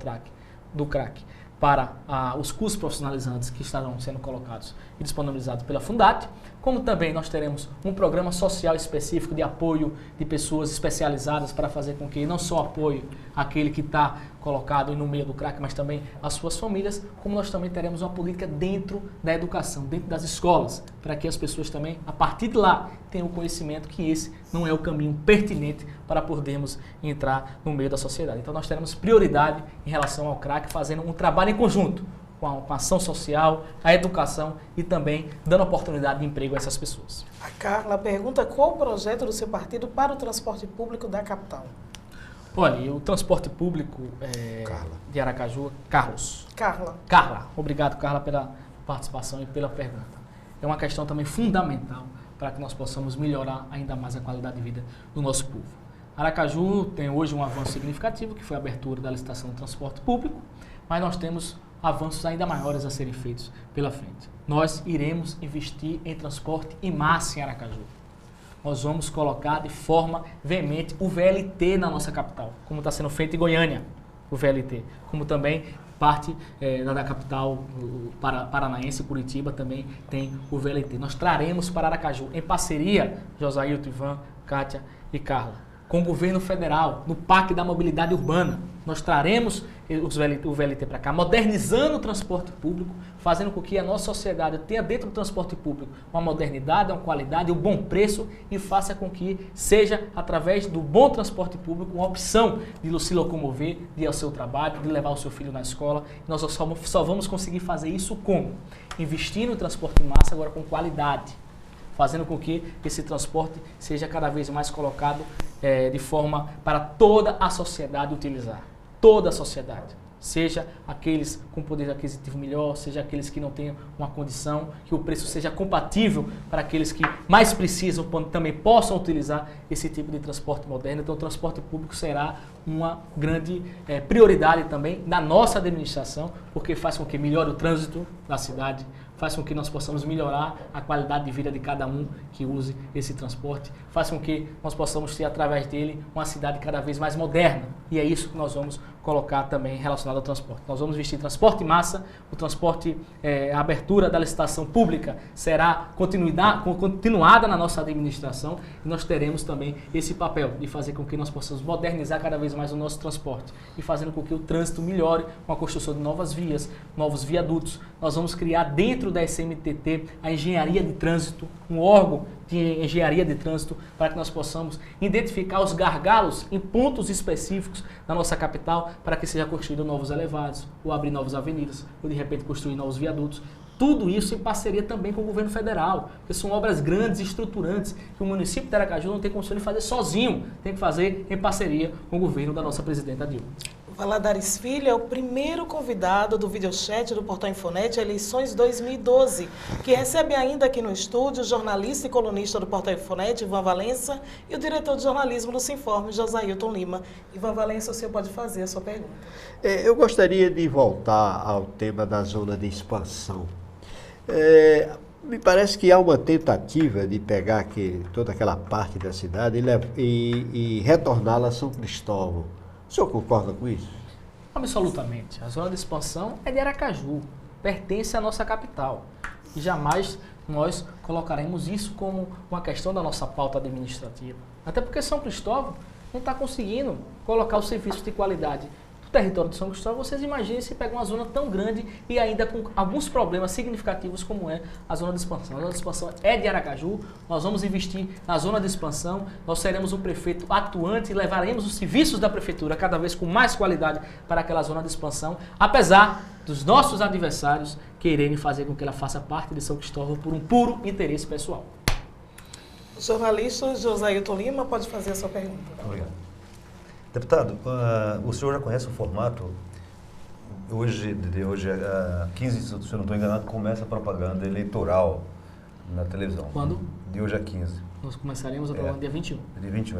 do crack, para os cursos profissionalizantes que estarão sendo colocados e disponibilizados pela Fundate, como também nós teremos um programa social específico de apoio de pessoas especializadas para fazer com que não só apoie aquele que está colocado no meio do crack, mas também as suas famílias, como nós também teremos uma política dentro da educação, dentro das escolas, para que as pessoas também, a partir de lá, tenham o conhecimento que esse não é o caminho pertinente para podermos entrar no meio da sociedade. Então nós teremos prioridade em relação ao crack, fazendo um trabalho em conjunto com a ação social, a educação e também dando oportunidade de emprego a essas pessoas. A Carla pergunta qual o projeto do seu partido para o transporte público da capital. Olha, o transporte público de Aracaju, Carla, obrigado, Carla, pela participação e pela pergunta. É uma questão também fundamental para que nós possamos melhorar ainda mais a qualidade de vida do nosso povo. Aracaju tem hoje um avanço significativo, que foi a abertura da licitação do transporte público, mas nós temos avanços ainda maiores a serem feitos pela frente. Nós iremos investir em transporte em massa em Aracaju. Nós vamos colocar de forma veemente o VLT na nossa capital, como está sendo feito em Goiânia, o VLT, como também parte da capital paranaense, Curitiba, também tem o VLT. Nós traremos para Aracaju, em parceria, Josailton, Ivan, Kátia e Carla, com o governo federal, no PAC da Mobilidade Urbana. Nós traremos o VLT para cá, modernizando o transporte público, fazendo com que a nossa sociedade tenha dentro do transporte público uma modernidade, uma qualidade, um bom preço e faça com que seja, através do bom transporte público, uma opção de se locomover, de ir ao seu trabalho, de levar o seu filho na escola. Nós só vamos conseguir fazer isso como? Investindo no transporte em massa, agora com qualidade, fazendo com que esse transporte seja cada vez mais colocado de forma para toda a sociedade utilizar. Toda a sociedade. Seja aqueles com poder aquisitivo melhor, seja aqueles que não tenham uma condição, que o preço seja compatível para aqueles que mais precisam, também possam utilizar esse tipo de transporte moderno. Então o transporte público será uma grande prioridade também da nossa administração, porque faz com que melhore o trânsito da cidade, faz com que nós possamos melhorar a qualidade de vida de cada um que use esse transporte, faz com que nós possamos ter, através dele, uma cidade cada vez mais moderna. E é isso que nós vamos colocar também relacionado ao transporte. Nós vamos investir em transporte em massa, o transporte, a abertura da licitação pública será continuada na nossa administração e nós teremos também esse papel de fazer com que nós possamos modernizar cada vez mais o nosso transporte e fazendo com que o trânsito melhore com a construção de novas vias, novos viadutos. Nós vamos criar dentro da SMTT a engenharia de trânsito, um órgão de engenharia de trânsito para que nós possamos identificar os gargalos em pontos específicos da nossa capital para que seja construído novos elevados, ou abrir novas avenidas, ou de repente construir novos viadutos. Tudo isso em parceria também com o governo federal, porque são obras grandes e estruturantes que o município de Aracaju não tem condição de fazer sozinho, tem que fazer em parceria com o governo da nossa presidenta Dilma. Valadares Filho é o primeiro convidado do videochat do Portal Infonet Eleições 2012, que recebe ainda aqui no estúdio o jornalista e colunista do Portal Infonet, Ivan Valença, e o diretor de jornalismo do Sinforme, Josailton Lima. Ivan Valença, o senhor pode fazer a sua pergunta. Eu gostaria de voltar ao tema da zona de expansão. Me parece que há uma tentativa de pegar toda aquela parte da cidade e retorná-la a São Cristóvão. O senhor concorda com isso? Absolutamente. A zona de expansão é de Aracaju, pertence à nossa capital. E jamais nós colocaremos isso como uma questão da nossa pauta administrativa. Até porque São Cristóvão não está conseguindo colocar os serviços de qualidade território de São Cristóvão, vocês imaginem se pega uma zona tão grande e ainda com alguns problemas significativos como é a zona de expansão. A zona de expansão é de Aracaju, nós vamos investir na zona de expansão, nós seremos um prefeito atuante e levaremos os serviços da prefeitura cada vez com mais qualidade para aquela zona de expansão, apesar dos nossos adversários quererem fazer com que ela faça parte de São Cristóvão por um puro interesse pessoal. O jornalista Josailton Lima pode fazer a sua pergunta. Obrigado. Deputado, o senhor já conhece o formato? Hoje, 15, se eu não estou enganado, começa a propaganda eleitoral na televisão. Quando? De hoje a 15. Nós começaremos a propaganda dia 21. De 21,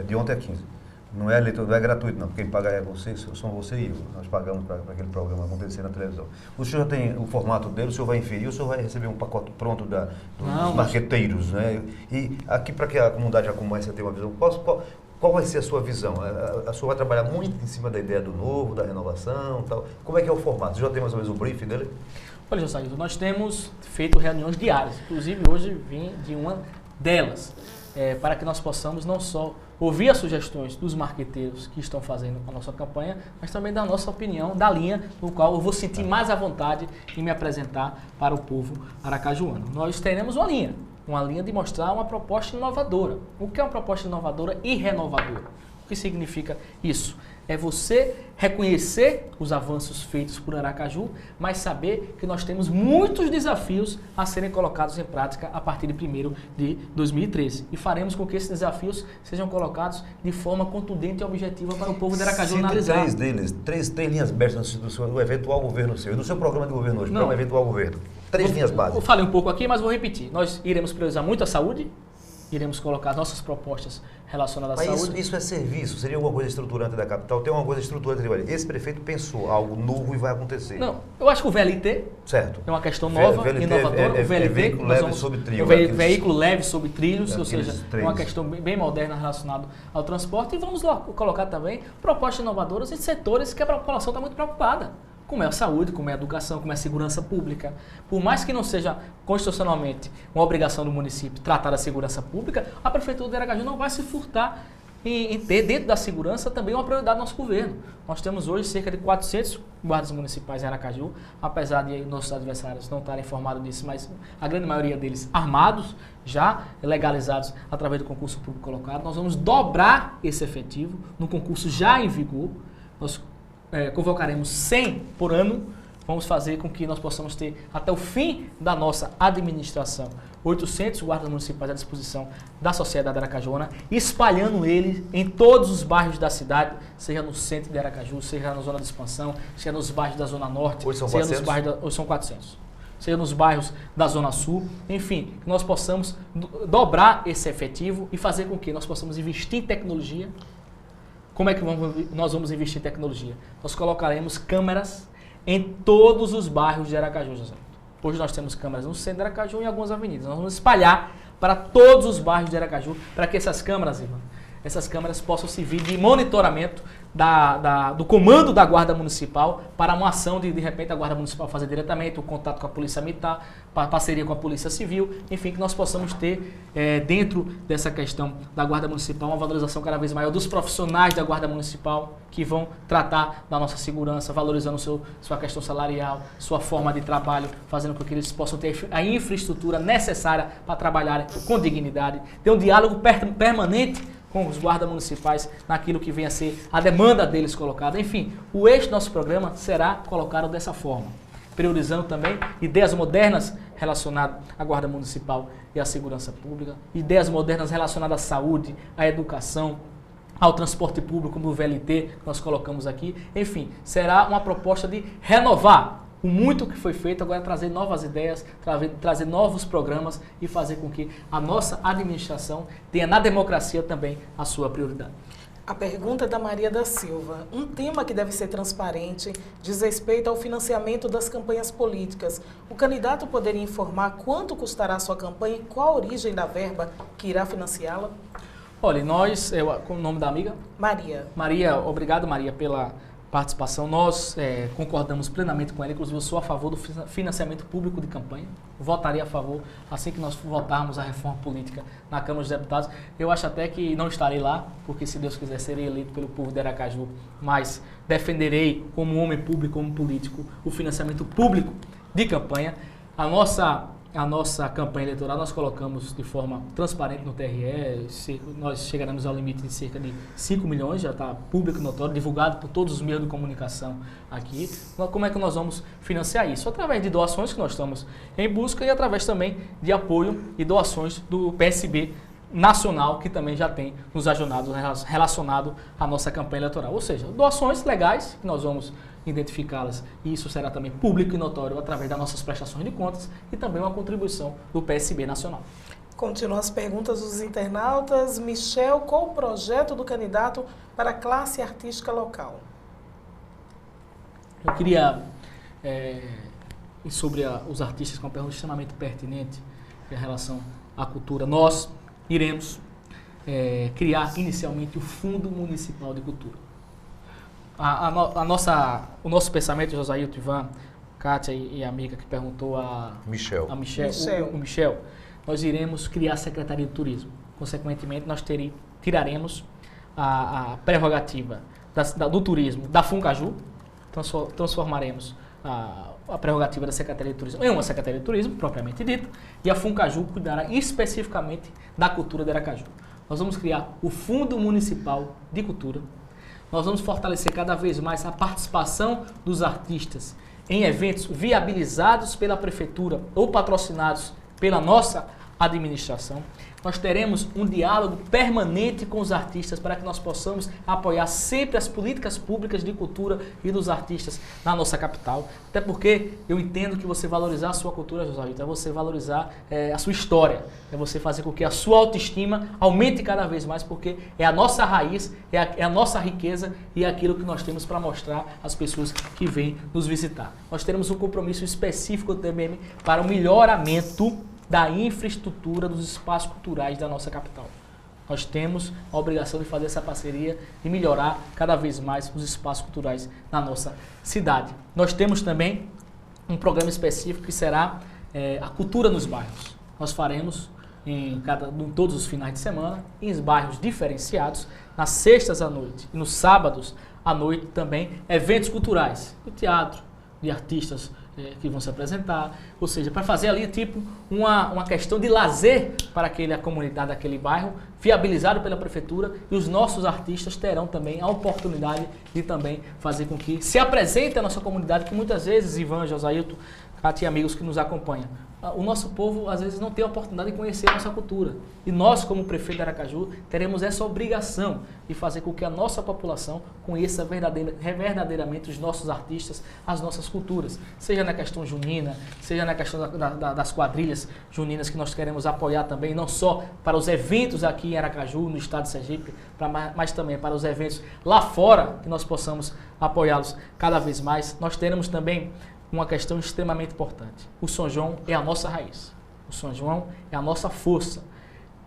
de ontem a 15. Não é gratuito, não. Quem paga é você, são você e eu. Nós pagamos para aquele programa acontecer na televisão. O senhor já tem o formato dele, o senhor vai inferir, o senhor vai receber um pacote pronto dos marqueteiros, né? E aqui, para que a comunidade já comece a ter uma visão, qual vai ser a sua visão? A senhora vai trabalhar muito em cima da ideia do novo, da renovação, tal. Como é que é o formato? Você já tem mais ou menos o briefing dele? Olha, Josailton, nós temos feito reuniões diárias. Inclusive, hoje vim de uma delas, para que nós possamos não só ouvir as sugestões dos marqueteiros que estão fazendo a nossa campanha, mas também da nossa opinião, da linha no qual eu vou sentir mais à vontade em me apresentar para o povo aracajuano. Nós teremos uma linha de mostrar uma proposta inovadora. O que é uma proposta inovadora e renovadora? O que significa isso? É você reconhecer os avanços feitos por Aracaju, mas saber que nós temos muitos desafios a serem colocados em prática a partir de 1º de 2013. E faremos com que esses desafios sejam colocados de forma contundente e objetiva para o povo de Aracaju analisar. Três linhas abertas do eventual governo seu, do seu programa de governo hoje, para o eventual governo. Três linhas básicas. Eu falei um pouco aqui, mas vou repetir. Nós iremos priorizar muito a saúde, iremos colocar nossas propostas relacionadas à saúde. Isso é serviço, seria alguma coisa estruturante da capital? Tem uma coisa estruturante ali. Esse prefeito pensou algo novo e vai acontecer. Não, eu acho que o VLT certo. É uma questão nova, inovadora. O VLT, veículo leve sobre trilhos. Veículo leve sobre trilhos, ou seja, é uma questão bem moderna relacionada ao transporte. E vamos colocar também propostas inovadoras em setores que a população está muito preocupada, como é a saúde, como é a educação, como é a segurança pública. Por mais que não seja constitucionalmente uma obrigação do município tratar da segurança pública, a Prefeitura de Aracaju não vai se furtar em ter dentro da segurança também uma prioridade do nosso governo. Nós temos hoje cerca de 400 guardas municipais em Aracaju, apesar de nossos adversários não estarem informados disso, mas a grande maioria deles armados, já legalizados através do concurso público colocado. Nós vamos dobrar esse efetivo no concurso já em vigor. Nós convocaremos 100 por ano, vamos fazer com que nós possamos ter, até o fim da nossa administração, 800 guardas municipais à disposição da sociedade aracajuana, espalhando eles em todos os bairros da cidade, seja no centro de Aracaju, seja na zona de expansão, seja nos bairros da Zona Norte, hoje são seja 400? nos bairros hoje são 400. Seja nos bairros da Zona Sul, enfim, que nós possamos dobrar esse efetivo e fazer com que nós possamos investir em tecnologia. Como é que nós vamos investir em tecnologia? Nós colocaremos câmeras em todos os bairros de Aracaju, José. Hoje nós temos câmeras no centro de Aracaju e em algumas avenidas. Nós vamos espalhar para todos os bairros de Aracaju para que essas câmeras, Ivan, essas câmeras possam servir de monitoramento do comando da Guarda Municipal para uma ação de repente, a Guarda Municipal fazer diretamente o contato com a Polícia Militar, parceria com a Polícia Civil, enfim, que nós possamos ter dentro dessa questão da Guarda Municipal uma valorização cada vez maior dos profissionais da Guarda Municipal que vão tratar da nossa segurança, valorizando sua questão salarial, sua forma de trabalho, fazendo com que eles possam ter a infraestrutura necessária para trabalhar com dignidade, ter um diálogo permanente com os guardas municipais naquilo que venha a ser a demanda deles colocada. Enfim, o eixo do nosso programa será colocado dessa forma, priorizando também ideias modernas relacionadas à Guarda Municipal e à segurança pública, ideias modernas relacionadas à saúde, à educação, ao transporte público, como o VLT que nós colocamos aqui. Enfim, será uma proposta de renovar o muito que foi feito, agora trazer novas ideias, trazer novos programas e fazer com que a nossa administração tenha na democracia também a sua prioridade. A pergunta é da Maria da Silva. Um tema que deve ser transparente diz respeito ao financiamento das campanhas políticas. O candidato poderia informar quanto custará a sua campanha e qual a origem da verba que irá financiá-la? Olha, qual o nome da amiga? Maria. Maria, obrigado Maria participação. Nós concordamos plenamente com ela, inclusive eu sou a favor do financiamento público de campanha, votaria a favor assim que nós votarmos a reforma política na Câmara dos Deputados. Eu acho até que não estarei lá, porque se Deus quiser serei eleito pelo povo de Aracaju, mas defenderei como homem público, como político, o financiamento público de campanha. A nossa campanha eleitoral nós colocamos de forma transparente no TRE, nós chegaremos ao limite de cerca de 5 milhões, já está público e notório, divulgado por todos os meios de comunicação aqui. Como é que nós vamos financiar isso? Através de doações que nós estamos em busca e através também de apoio e doações do PSB nacional, que também já tem nos ajudado relacionado à nossa campanha eleitoral. Ou seja, doações legais, que nós vamos identificá-las, e isso será também público e notório através das nossas prestações de contas e também uma contribuição do PSB nacional. Continuam as perguntas dos internautas. Michel, qual o projeto do candidato para a classe artística local? Eu queria, sobre os artistas, com uma pergunta extremamente pertinente em relação à cultura. Nós iremos criar inicialmente o Fundo Municipal de Cultura. O nosso pensamento, Josailton, Ivan, Kátia e a amiga que perguntou o Michel, nós iremos criar a Secretaria de Turismo. Consequentemente, nós tiraremos a prerrogativa do turismo da Funcaju, transformaremos a prerrogativa da Secretaria de Turismo em uma Secretaria de Turismo, propriamente dita, e a Funcaju cuidará especificamente da cultura de Aracaju. Nós vamos criar o Fundo Municipal de Cultura. Nós vamos fortalecer cada vez mais a participação dos artistas em eventos viabilizados pela Prefeitura ou patrocinados pela nossa administração. Nós teremos um diálogo permanente com os artistas para que nós possamos apoiar sempre as políticas públicas de cultura e dos artistas na nossa capital. Até porque eu entendo que você valorizar a sua cultura, Josailton, é você valorizar a sua história, é você fazer com que a sua autoestima aumente cada vez mais, porque é a nossa raiz, é a nossa riqueza e é aquilo que nós temos para mostrar às pessoas que vêm nos visitar. Nós teremos um compromisso específico do TBM para o melhoramento da infraestrutura dos espaços culturais da nossa capital. Nós temos a obrigação de fazer essa parceria e melhorar cada vez mais os espaços culturais na nossa cidade. Nós temos também um programa específico que será a cultura nos bairros. Nós faremos em todos os finais de semana, em bairros diferenciados, nas sextas à noite e nos sábados à noite também, eventos culturais, de teatro, de artistas que vão se apresentar, ou seja, para fazer ali tipo uma questão de lazer para a comunidade daquele bairro, viabilizado pela prefeitura, e os nossos artistas terão também a oportunidade de também fazer com que se apresente a nossa comunidade, que muitas vezes, Ivan, Josailton, Cátia e amigos que nos acompanham, o nosso povo às vezes não tem a oportunidade de conhecer a nossa cultura. E nós, como prefeito de Aracaju, teremos essa obrigação de fazer com que a nossa população conheça verdadeiramente os nossos artistas, as nossas culturas. Seja na questão junina, seja na questão das quadrilhas juninas que nós queremos apoiar também, não só para os eventos aqui em Aracaju, no estado de Sergipe, mas também para os eventos lá fora, que nós possamos apoiá-los cada vez mais. Nós teremos também uma questão extremamente importante. O São João é a nossa raiz. O São João é a nossa força.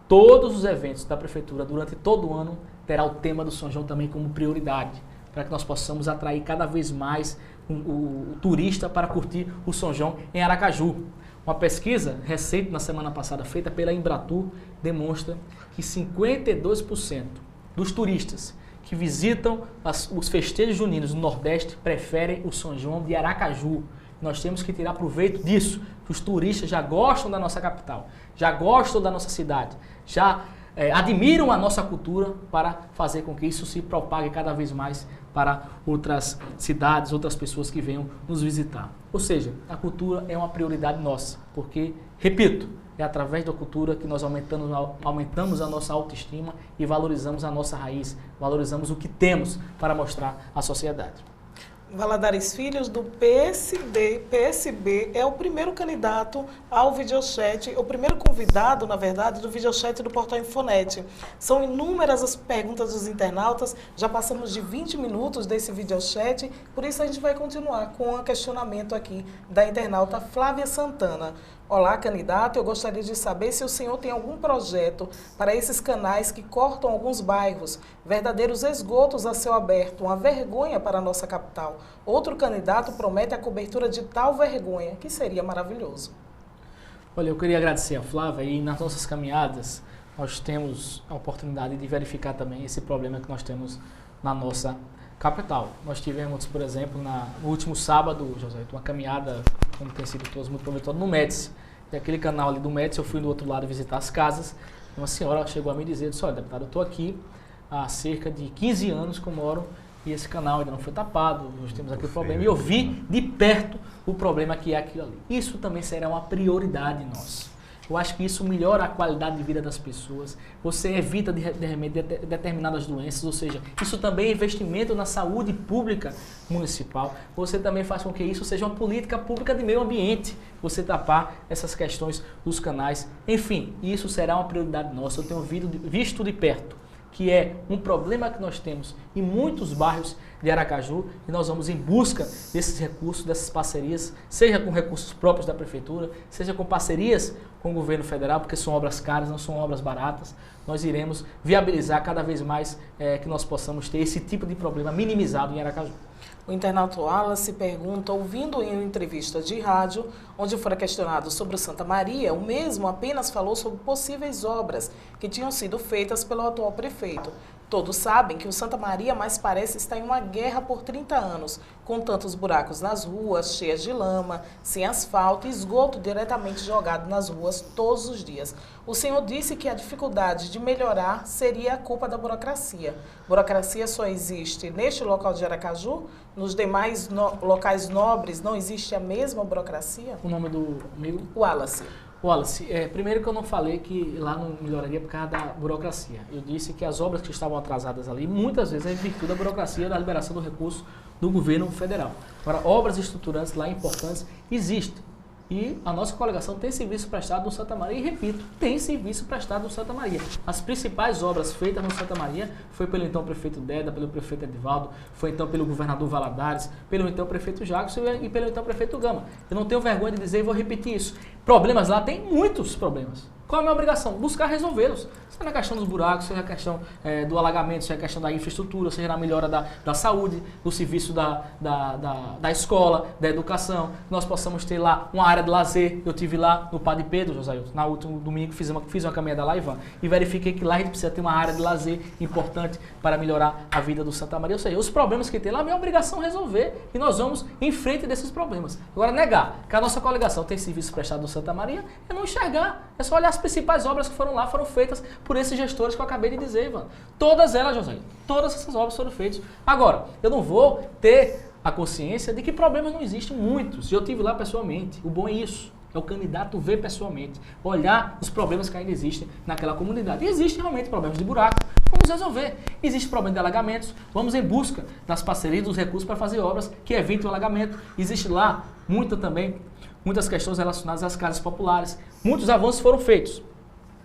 Todos os eventos da prefeitura durante todo o ano terá o tema do São João também como prioridade, para que nós possamos atrair cada vez mais o turista para curtir o São João em Aracaju. Uma pesquisa recente na semana passada feita pela Embratur demonstra que 52% dos turistas que visitam os festejos juninos no Nordeste preferem o São João de Aracaju. Nós temos que tirar proveito disso, que os turistas já gostam da nossa capital, já gostam da nossa cidade, já admiram a nossa cultura, para fazer com que isso se propague cada vez mais para outras cidades, outras pessoas que venham nos visitar. Ou seja, a cultura é uma prioridade nossa, porque, repito, é através da cultura que nós aumentamos a nossa autoestima e valorizamos a nossa raiz, valorizamos o que temos para mostrar à sociedade. Valadares Filhos, do PSB, é o primeiro candidato ao videochat, o primeiro convidado, na verdade, do videochat do Portal Infonet. São inúmeras as perguntas dos internautas, já passamos de 20 minutos desse videochat, por isso a gente vai continuar com o questionamento aqui da internauta Flávia Santana. Olá, candidato, eu gostaria de saber se o senhor tem algum projeto para esses canais que cortam alguns bairros, verdadeiros esgotos a céu aberto, uma vergonha para a nossa capital. Outro candidato promete a cobertura de tal vergonha, que seria maravilhoso. Olha, eu queria agradecer a Flávia e nas nossas caminhadas nós temos a oportunidade de verificar também esse problema que nós temos na nossa capital. Nós tivemos, por exemplo, no último sábado, José, uma caminhada, como tem sido todos muito proveitosos, no Médici. E aquele canal ali do Médici, eu fui do outro lado visitar as casas, e uma senhora chegou a me dizer, disse, olha, deputado, eu estou aqui há cerca de 15 anos que eu moro e esse canal ainda não foi tapado, nós temos aquele problema. E eu vi de perto o problema que é aquilo ali. Isso também será uma prioridade nossa. Eu acho que isso melhora a qualidade de vida das pessoas, você evita de determinadas doenças, ou seja, isso também é investimento na saúde pública municipal, você também faz com que isso seja uma política pública de meio ambiente, você tapar essas questões dos canais, enfim, isso será uma prioridade nossa, eu tenho visto de perto, que é um problema que nós temos em muitos bairros de Aracaju e nós vamos em busca desses recursos, dessas parcerias, seja com recursos próprios da Prefeitura, seja com parcerias com o governo federal, porque são obras caras, não são obras baratas, nós iremos viabilizar cada vez mais que nós possamos ter esse tipo de problema minimizado em Aracaju. O internauta Wallace pergunta, ouvindo em uma entrevista de rádio, onde fora questionado sobre o Santa Maria, o mesmo apenas falou sobre possíveis obras que tinham sido feitas pelo atual prefeito. Todos sabem que o Santa Maria mais parece estar em uma guerra por 30 anos, com tantos buracos nas ruas, cheias de lama, sem asfalto e esgoto diretamente jogado nas ruas todos os dias. O senhor disse que a dificuldade de melhorar seria a culpa da burocracia. Burocracia só existe neste local de Aracaju? Nos demais locais nobres não existe a mesma burocracia? O nome do amigo? Wallace. Wallace, primeiro que eu não falei que lá não melhoraria por causa da burocracia. Eu disse que as obras que estavam atrasadas ali, muitas vezes é em virtude da burocracia da liberação do recurso do governo federal. Agora, obras estruturantes lá importantes existem. E a nossa coligação tem serviço prestado no Santa Maria, e repito, tem serviço prestado no Santa Maria. As principais obras feitas no Santa Maria foi pelo então prefeito Deda, pelo prefeito Edivaldo, foi então pelo governador Valadares, pelo então prefeito Jacques e pelo então prefeito Gama. Eu não tenho vergonha de dizer e vou repetir isso. Problemas lá, tem muitos problemas. Qual é a minha obrigação? Buscar resolvê-los. Seja na questão dos buracos, seja na questão do alagamento, seja na questão da infraestrutura, seja na melhora da saúde, do serviço da escola, da educação. Nós possamos ter lá uma área de lazer. Eu estive lá no Padre Pedro, Josailton, no último domingo, fiz uma caminhada lá, Ivan, e verifiquei que lá a gente precisa ter uma área de lazer importante para melhorar a vida do Santa Maria. Ou seja, os problemas que tem lá, é minha obrigação resolver e nós vamos em frente desses problemas. Agora, negar que a nossa coligação tem serviço prestado no Santa Maria é não enxergar, é só olhar as principais obras que foram lá, foram feitas por esses gestores que eu acabei de dizer, Ivan. Todas elas, José, todas essas obras foram feitas. Agora, eu não vou ter a consciência de que problemas não existem muitos. Eu estive lá pessoalmente. O bom é isso. É o candidato ver pessoalmente, olhar os problemas que ainda existem naquela comunidade. E existem realmente problemas de buraco, vamos resolver. Existe problema de alagamentos, vamos em busca das parcerias, dos recursos para fazer obras que evitem o alagamento. Existe lá muitas questões relacionadas às casas populares. Muitos avanços foram feitos.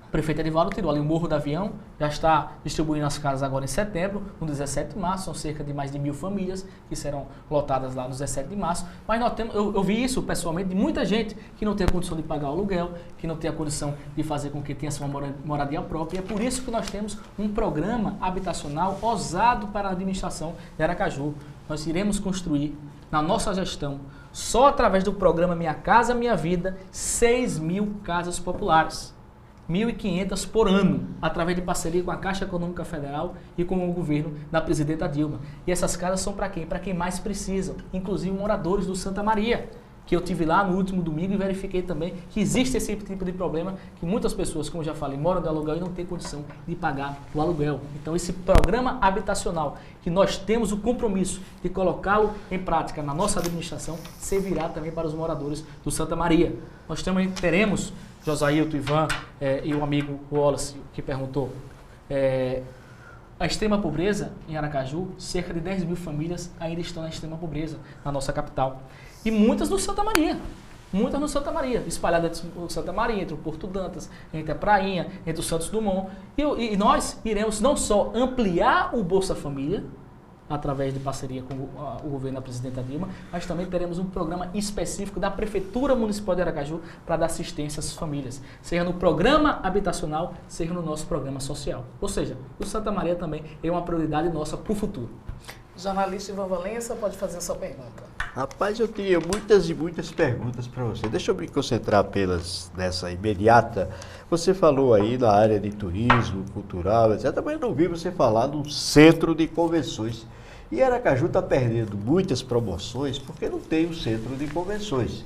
O prefeito Edivaldo tirou ali o Morro do Avião, já está distribuindo as casas agora em setembro, no 17 de março, são cerca de mais de 1.000 famílias que serão lotadas lá no 17 de março, mas nós temos, eu vi isso pessoalmente de muita gente que não tem a condição de pagar o aluguel, que não tem a condição de fazer com que tenha sua moradia própria, e é por isso que nós temos um programa habitacional ousado para a administração de Aracaju. Nós iremos construir, na nossa gestão, só através do programa Minha Casa Minha Vida, 6.000 casas populares. 1.500 por ano, através de parceria com a Caixa Econômica Federal e com o governo da presidenta Dilma. E essas casas são para quem? Para quem mais precisa, inclusive moradores do Santa Maria, que eu tive lá no último domingo e verifiquei também que existe esse tipo de problema, que muitas pessoas, como eu já falei, moram de aluguel e não têm condição de pagar o aluguel. Então esse programa habitacional, que nós temos o compromisso de colocá-lo em prática na nossa administração, servirá também para os moradores do Santa Maria. Nós teremos Josailton, Ivan e o amigo Wallace, que perguntou, a extrema pobreza em Aracaju, cerca de 10.000 famílias ainda estão na extrema pobreza na nossa capital. E muitas no Santa Maria, espalhadas no Santa Maria, entre o Porto Dantas, entre a Prainha, entre o Santos Dumont. E nós iremos não só ampliar o Bolsa Família, através de parceria com o governo da presidenta Dilma, mas também teremos um programa específico da Prefeitura Municipal de Aracaju para dar assistência às famílias, seja no programa habitacional, seja no nosso programa social. Ou seja, o Santa Maria também é uma prioridade nossa para o futuro. Jornalista Ivan Valença, pode fazer a sua pergunta. Rapaz, eu tinha muitas e muitas perguntas para você. Deixa eu me concentrar apenas nessa imediata. Você falou aí na área de turismo, cultural, etc., mas eu não vi você falar num centro de convenções. E Aracaju está perdendo muitas promoções porque não tem um centro de convenções.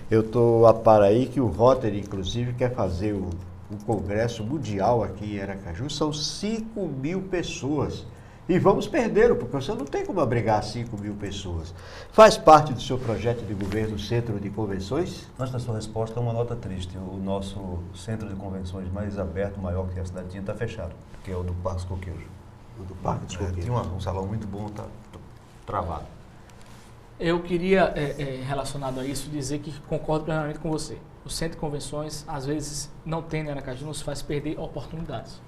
Eu estou a par aí que o Rotary, inclusive, quer fazer um congresso mundial aqui em Aracaju. São 5.000 pessoas. E vamos perdê-lo, porque você não tem como abrigar 5.000 pessoas. Faz parte do seu projeto de governo Centro de Convenções? Antes da sua resposta, uma nota triste. O nosso centro de convenções mais aberto, maior que a cidade tinha, está fechado, que é o do Parque dos Coqueiros. O do Parque dos Coqueiros. Tinha um salão muito bom, está travado. Eu queria, relacionado a isso, dizer que concordo plenamente com você. O centro de convenções, às vezes, não tem em Aracaju, nos faz perder oportunidades.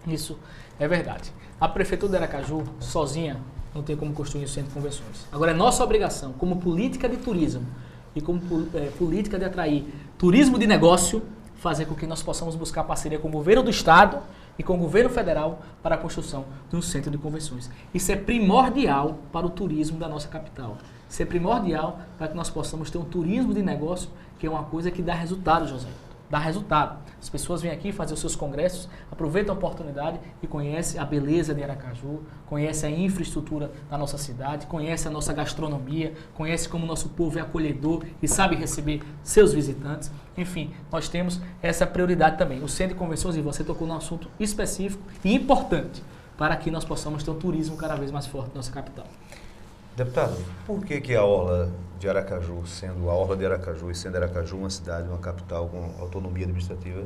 Isso é verdade. A Prefeitura de Aracaju, sozinha, não tem como construir um centro de convenções. Agora, é nossa obrigação, como política de turismo e como política de atrair turismo de negócio, fazer com que nós possamos buscar parceria com o governo do Estado e com o governo federal para a construção de um centro de convenções. Isso é primordial para o turismo da nossa capital. Isso é primordial para que nós possamos ter um turismo de negócio, que é uma coisa que dá resultado, José. Dá resultado. As pessoas vêm aqui fazer os seus congressos, aproveitam a oportunidade e conhecem a beleza de Aracaju, conhecem a infraestrutura da nossa cidade, conhecem a nossa gastronomia, conhecem como o nosso povo é acolhedor e sabe receber seus visitantes. Enfim, nós temos essa prioridade também. O Centro de Convenções, e você tocou num assunto específico e importante para que nós possamos ter um turismo cada vez mais forte na nossa capital. Deputado, por que a Orla de Aracaju, sendo a Orla de Aracaju e sendo Aracaju uma cidade, uma capital com autonomia administrativa,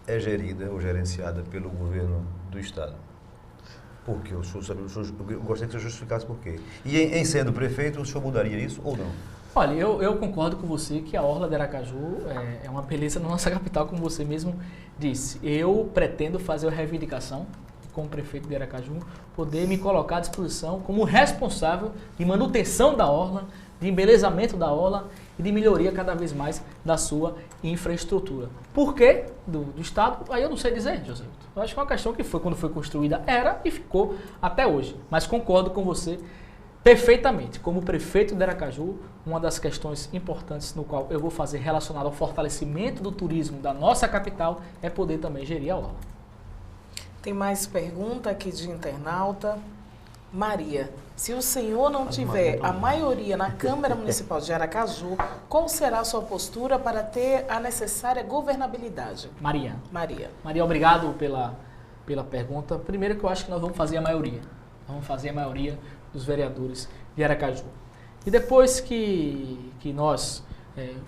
é gerida ou gerenciada pelo governo do Estado? Por quê? Eu gostaria que você justificasse por quê. E em sendo prefeito, o senhor mudaria isso ou não? Olha, eu concordo com você que a Orla de Aracaju é uma beleza na nossa capital, como você mesmo disse. Eu pretendo fazer a reivindicação como prefeito de Aracaju, poder me colocar à disposição como responsável de manutenção da orla, de embelezamento da orla e de melhoria cada vez mais da sua infraestrutura. Por quê? Do Estado? Aí eu não sei dizer, José. Eu acho que é uma questão que foi quando foi construída, era e ficou até hoje. Mas concordo com você perfeitamente. Como prefeito de Aracaju, uma das questões importantes no qual eu vou fazer relacionado ao fortalecimento do turismo da nossa capital é poder também gerir a orla. Tem mais pergunta aqui de internauta. Maria, se o senhor não tiver a maioria na Câmara Municipal de Aracaju, qual será a sua postura para ter a necessária governabilidade? Maria, obrigado pela pergunta. Primeiro que eu acho que nós vamos fazer a maioria. Vamos fazer a maioria dos vereadores de Aracaju. E depois que nós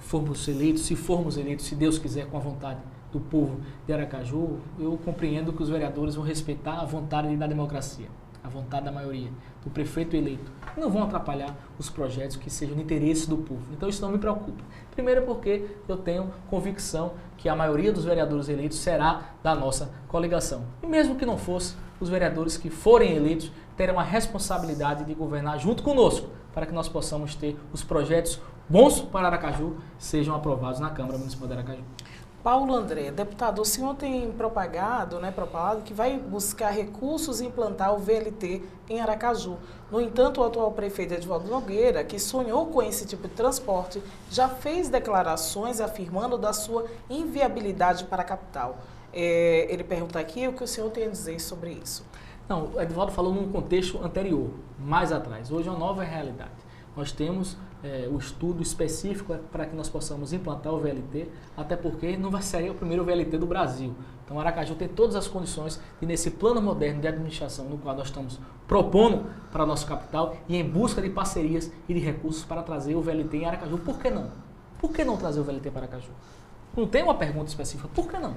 formos eleitos, se Deus quiser, com a vontade do povo de Aracaju, eu compreendo que os vereadores vão respeitar a vontade da democracia, a vontade da maioria, do prefeito eleito. E não vão atrapalhar os projetos que sejam de interesse do povo. Então isso não me preocupa. Primeiro porque eu tenho convicção que a maioria dos vereadores eleitos será da nossa coligação. E mesmo que não fosse, os vereadores que forem eleitos terão a responsabilidade de governar junto conosco, para que nós possamos ter os projetos bons para Aracaju sejam aprovados na Câmara Municipal de Aracaju. Paulo André, deputado, o senhor tem propagado que vai buscar recursos e implantar o VLT em Aracaju. No entanto, o atual prefeito Edvaldo Nogueira, que sonhou com esse tipo de transporte, já fez declarações afirmando da sua inviabilidade para a capital. Ele pergunta aqui o que o senhor tem a dizer sobre isso. Não, o Edvaldo falou num contexto anterior, mais atrás. Hoje é uma nova realidade. Nós temos o estudo específico para que nós possamos implantar o VLT, até porque não vai ser o primeiro VLT do Brasil. Então, Aracaju tem todas as condições de, nesse plano moderno de administração, no qual nós estamos propondo para a nossa capital e em busca de parcerias e de recursos para trazer o VLT em Aracaju. Por que não? Por que não trazer o VLT para Aracaju? Não tem uma pergunta específica. Por que não?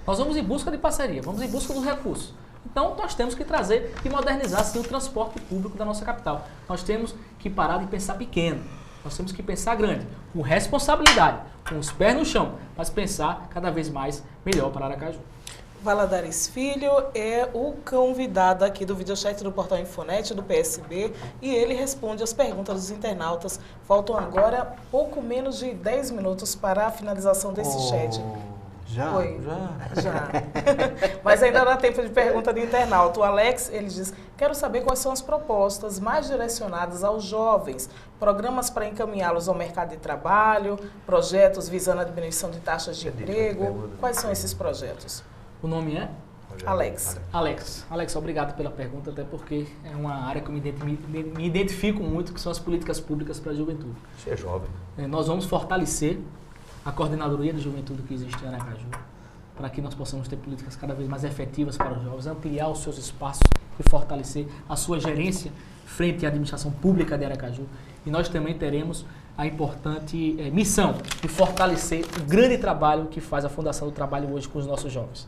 Nós vamos em busca de parceria, vamos em busca dos recursos. Então, nós temos que trazer e modernizar, sim, o transporte público da nossa capital. Nós temos que parar de pensar pequeno. Nós temos que pensar grande, com responsabilidade, com os pés no chão, mas pensar cada vez mais melhor para Aracaju. Valadares Filho é o convidado aqui do videochat do Portal Infonet, do PSB, e ele responde as perguntas dos internautas. Faltam agora pouco menos de 10 minutos para a finalização desse chat. Já? Oi. Já. Mas ainda dá tempo de pergunta do internauta. O Alex, ele diz, quero saber quais são as propostas mais direcionadas aos jovens, programas para encaminhá-los ao mercado de trabalho, projetos visando a diminuição de taxas de emprego. Quais são esses projetos? O nome é? Alex. Alex, obrigado pela pergunta, até porque é uma área que eu me identifico muito, que são as políticas públicas para a juventude. Você é jovem. Nós vamos fortalecer a coordenadoria de juventude que existe em Aracaju, para que nós possamos ter políticas cada vez mais efetivas para os jovens, ampliar os seus espaços e fortalecer a sua gerência frente à administração pública de Aracaju. E nós também teremos a importante missão de fortalecer o grande trabalho que faz a Fundação do Trabalho hoje com os nossos jovens.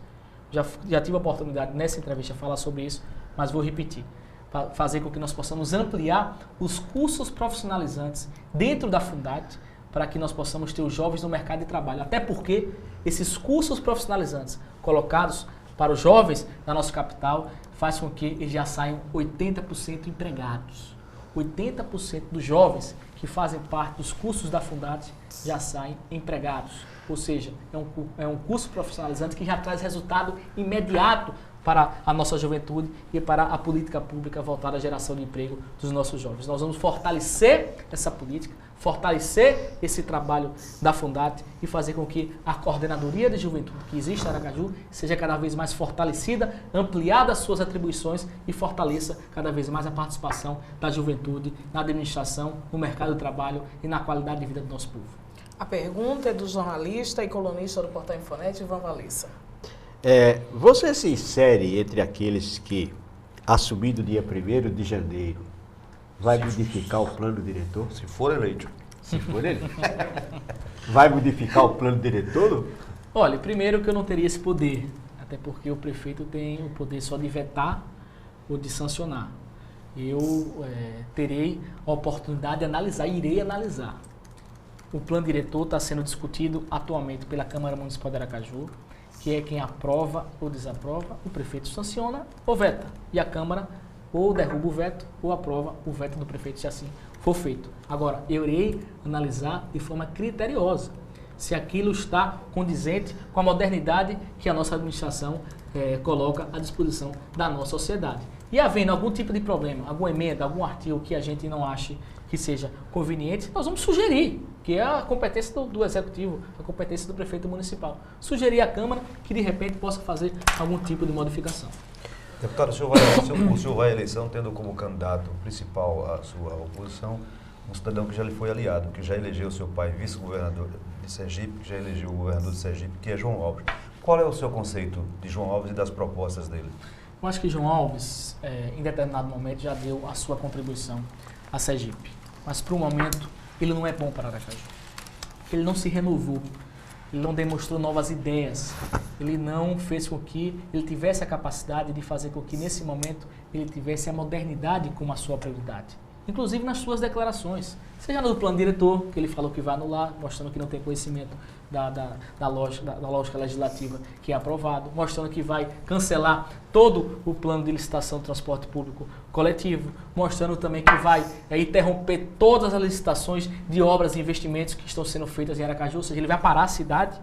Já tive a oportunidade nessa entrevista de falar sobre isso, mas vou repetir. Para fazer com que nós possamos ampliar os cursos profissionalizantes dentro da Fundate, para que nós possamos ter os jovens no mercado de trabalho. Até porque esses cursos profissionalizantes colocados para os jovens da nossa capital faz com que eles já saiam 80% empregados. 80% dos jovens que fazem parte dos cursos da Fundate já saem empregados. Ou seja, é um curso profissionalizante que já traz resultado imediato para a nossa juventude e para a política pública voltada à geração de emprego dos nossos jovens. Nós vamos fortalecer essa política, fortalecer esse trabalho da Fundate e fazer com que a coordenadoria de juventude que existe em Aracaju seja cada vez mais fortalecida, ampliada as suas atribuições e fortaleça cada vez mais a participação da juventude na administração, no mercado de trabalho e na qualidade de vida do nosso povo. A pergunta é do jornalista e colunista do Portal Infonet, Ivan Valessa. Você se insere entre aqueles que, assumindo dia 1º de janeiro, vai modificar o plano diretor? Se for eleito. Se for eleito. Vai modificar o plano diretor? Olha, primeiro que eu não teria esse poder, até porque o prefeito tem o poder só de vetar ou de sancionar. Eu terei a oportunidade de analisar, irei analisar. O plano diretor está sendo discutido atualmente pela Câmara Municipal de Aracaju, que é quem aprova ou desaprova, o prefeito sanciona ou veta. E a Câmara ou derruba o veto ou aprova o veto do prefeito, se assim for feito. Agora, eu irei analisar de forma criteriosa se aquilo está condizente com a modernidade que a nossa administração coloca à disposição da nossa sociedade. E havendo algum tipo de problema, alguma emenda, algum artigo que a gente não ache que seja conveniente, nós vamos sugerir, que é a competência do Executivo, a competência do prefeito municipal. Sugerir à Câmara que, de repente, possa fazer algum tipo de modificação. Deputado, o senhor vai à eleição tendo como candidato principal à sua oposição um cidadão que já lhe foi aliado, que já elegeu seu pai vice-governador de Sergipe, que já elegeu o governador de Sergipe, que é João Alves. Qual é o seu conceito de João Alves e das propostas dele? Eu acho que João Alves, em determinado momento, já deu a sua contribuição a Sergipe. Mas, para o momento, ele não é bom para Aracaju. Ele não se renovou. Ele não demonstrou novas ideias. Ele não fez com que ele tivesse a capacidade de fazer com que, nesse momento, ele tivesse a modernidade como a sua prioridade. Inclusive nas suas declarações. Seja no plano diretor, que ele falou que vai anular, mostrando que não tem conhecimento da lógica legislativa que é aprovado, mostrando que vai cancelar todo o plano de licitação do transporte público coletivo, mostrando também que vai interromper todas as licitações de obras e investimentos que estão sendo feitas em Aracaju, ou seja, ele vai parar a cidade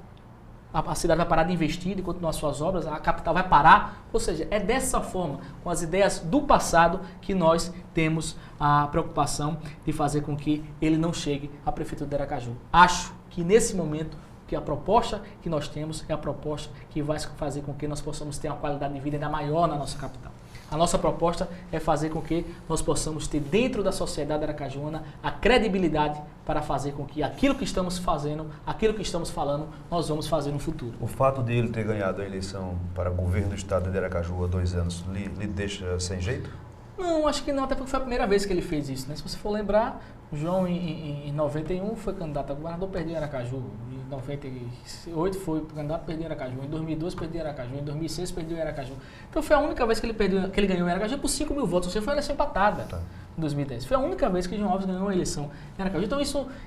vai parar de investir, de continuar suas obras, a capital vai parar, ou seja, é dessa forma, com as ideias do passado, que nós temos a preocupação de fazer com que ele não chegue à prefeitura de Aracaju. Acho que nesse momento, que a proposta que nós temos é a proposta que vai fazer com que nós possamos ter uma qualidade de vida ainda maior na nossa capital. A nossa proposta é fazer com que nós possamos ter dentro da sociedade aracajuana a credibilidade para fazer com que aquilo que estamos fazendo, aquilo que estamos falando, nós vamos fazer no futuro. O fato de ele ter ganhado a eleição para governo do estado de Aracaju há 2 anos lhe deixa sem jeito? Não, acho que não, até porque foi a primeira vez que ele fez isso, né? Se você for lembrar, o João em 91 foi candidato a governador, perdeu em Aracaju. Em 98 foi candidato, perdeu em Aracaju. Em 2002 perdeu em Aracaju. Em 2006 perdeu em Aracaju. Então foi a única vez que ele ganhou em Aracaju por 5 mil votos. Ou seja, foi uma eleição empatada. Tá. em 2010. Foi a única vez que João Alves ganhou uma eleição em Aracaju. Então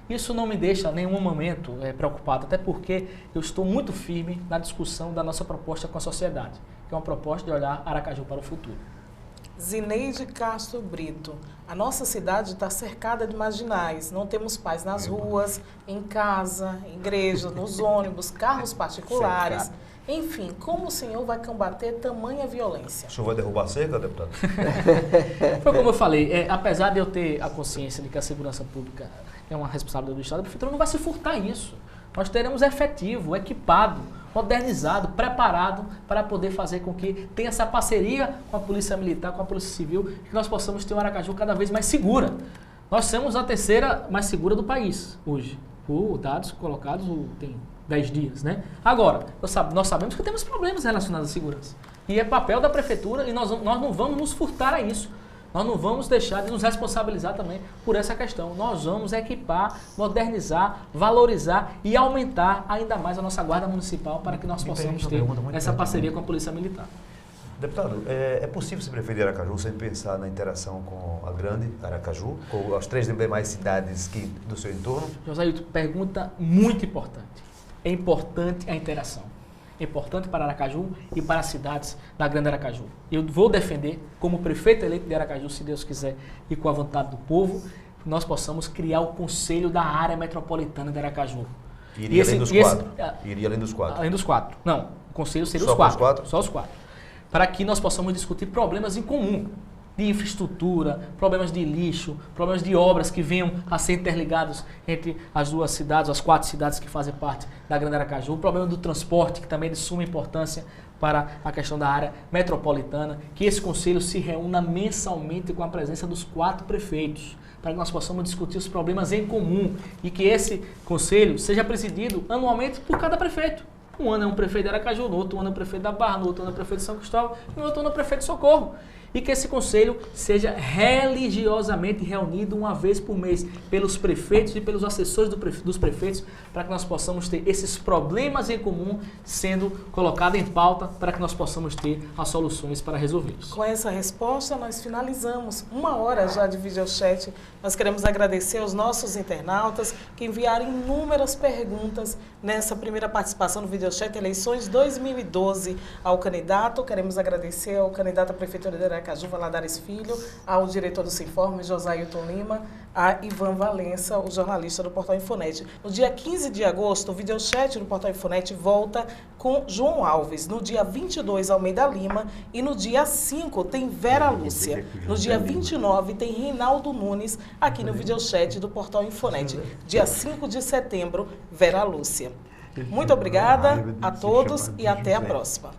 isso não me deixa em nenhum momento preocupado, até porque eu estou muito firme na discussão da nossa proposta com a sociedade, que é uma proposta de olhar Aracaju para o futuro. Zineide Castro Brito, a nossa cidade está cercada de marginais, não temos paz nas ruas, em casa, em igrejas, nos ônibus, carros particulares. Cercado. Enfim, como o senhor vai combater tamanha violência? O senhor vai derrubar a cerca, deputado? Foi como eu falei, apesar de eu ter a consciência de que a segurança pública é uma responsabilidade do Estado, a Prefeitura não vai se furtar isso. Nós teremos efetivo, equipado, modernizado, preparado para poder fazer com que tenha essa parceria com a Polícia Militar, com a Polícia Civil, que nós possamos ter um Aracaju cada vez mais segura. Nós somos a terceira mais segura do país hoje, por dados colocados tem 10 dias, né? Agora, nós sabemos que temos problemas relacionados à segurança. E é papel da Prefeitura e nós não vamos nos furtar a isso. Nós não vamos deixar de nos responsabilizar também por essa questão. Nós vamos equipar, modernizar, valorizar e aumentar ainda mais a nossa Guarda Municipal para que nós possamos ter essa parceria com a Polícia Militar. Deputado, é possível ser prefeito de Aracaju sem pensar na interação com a grande Aracaju, com as 3 demais cidades do seu entorno? Josailton, pergunta muito importante. É importante a interação. É importante para Aracaju e para as cidades da Grande Aracaju. Eu vou defender, como prefeito eleito de Aracaju, se Deus quiser, e com a vontade do povo, que nós possamos criar o Conselho da Área Metropolitana de Aracaju. Iria além dos 4? Iria além dos 4? Além dos 4. Não, o Conselho seria só os 4. Os 4? Só os 4. Para que nós possamos discutir problemas em comum, de infraestrutura, problemas de lixo, problemas de obras que venham a ser interligados entre as 2 cidades, as 4 cidades que fazem parte da Grande Aracaju, o problema do transporte, que também é de suma importância para a questão da área metropolitana, que esse conselho se reúna mensalmente com a presença dos 4 prefeitos, para que nós possamos discutir os problemas em comum e que esse conselho seja presidido anualmente por cada prefeito. Um ano é um prefeito de Aracaju, no outro ano é um prefeito da Barra, no outro ano é um prefeito de São Cristóvão, no outro ano é um prefeito de Socorro. E que esse conselho seja religiosamente reunido uma vez por mês pelos prefeitos e pelos assessores dos prefeitos, para que nós possamos ter esses problemas em comum sendo colocados em pauta, para que nós possamos ter as soluções para resolvê-los. Com essa resposta, nós finalizamos 1 hora já de videochat. Nós queremos agradecer aos nossos internautas que enviaram inúmeras perguntas nessa primeira participação no videochat Eleições 2012 ao candidato. Queremos agradecer ao candidato à Prefeitura de Aracaju, Valadares Filho, ao diretor do Sinforme, Josailton Lima, a Ivan Valença, o jornalista do Portal Infonet. No dia 15 de agosto, o videochat do Portal Infonet volta com João Alves. No dia 22, Almeida Lima. E no dia 5 tem Vera Lúcia. No dia 29 tem Reinaldo Nunes, aqui no videochat do Portal Infonet. Dia 5 de setembro, Vera Lúcia. Muito obrigada a todos e até a próxima.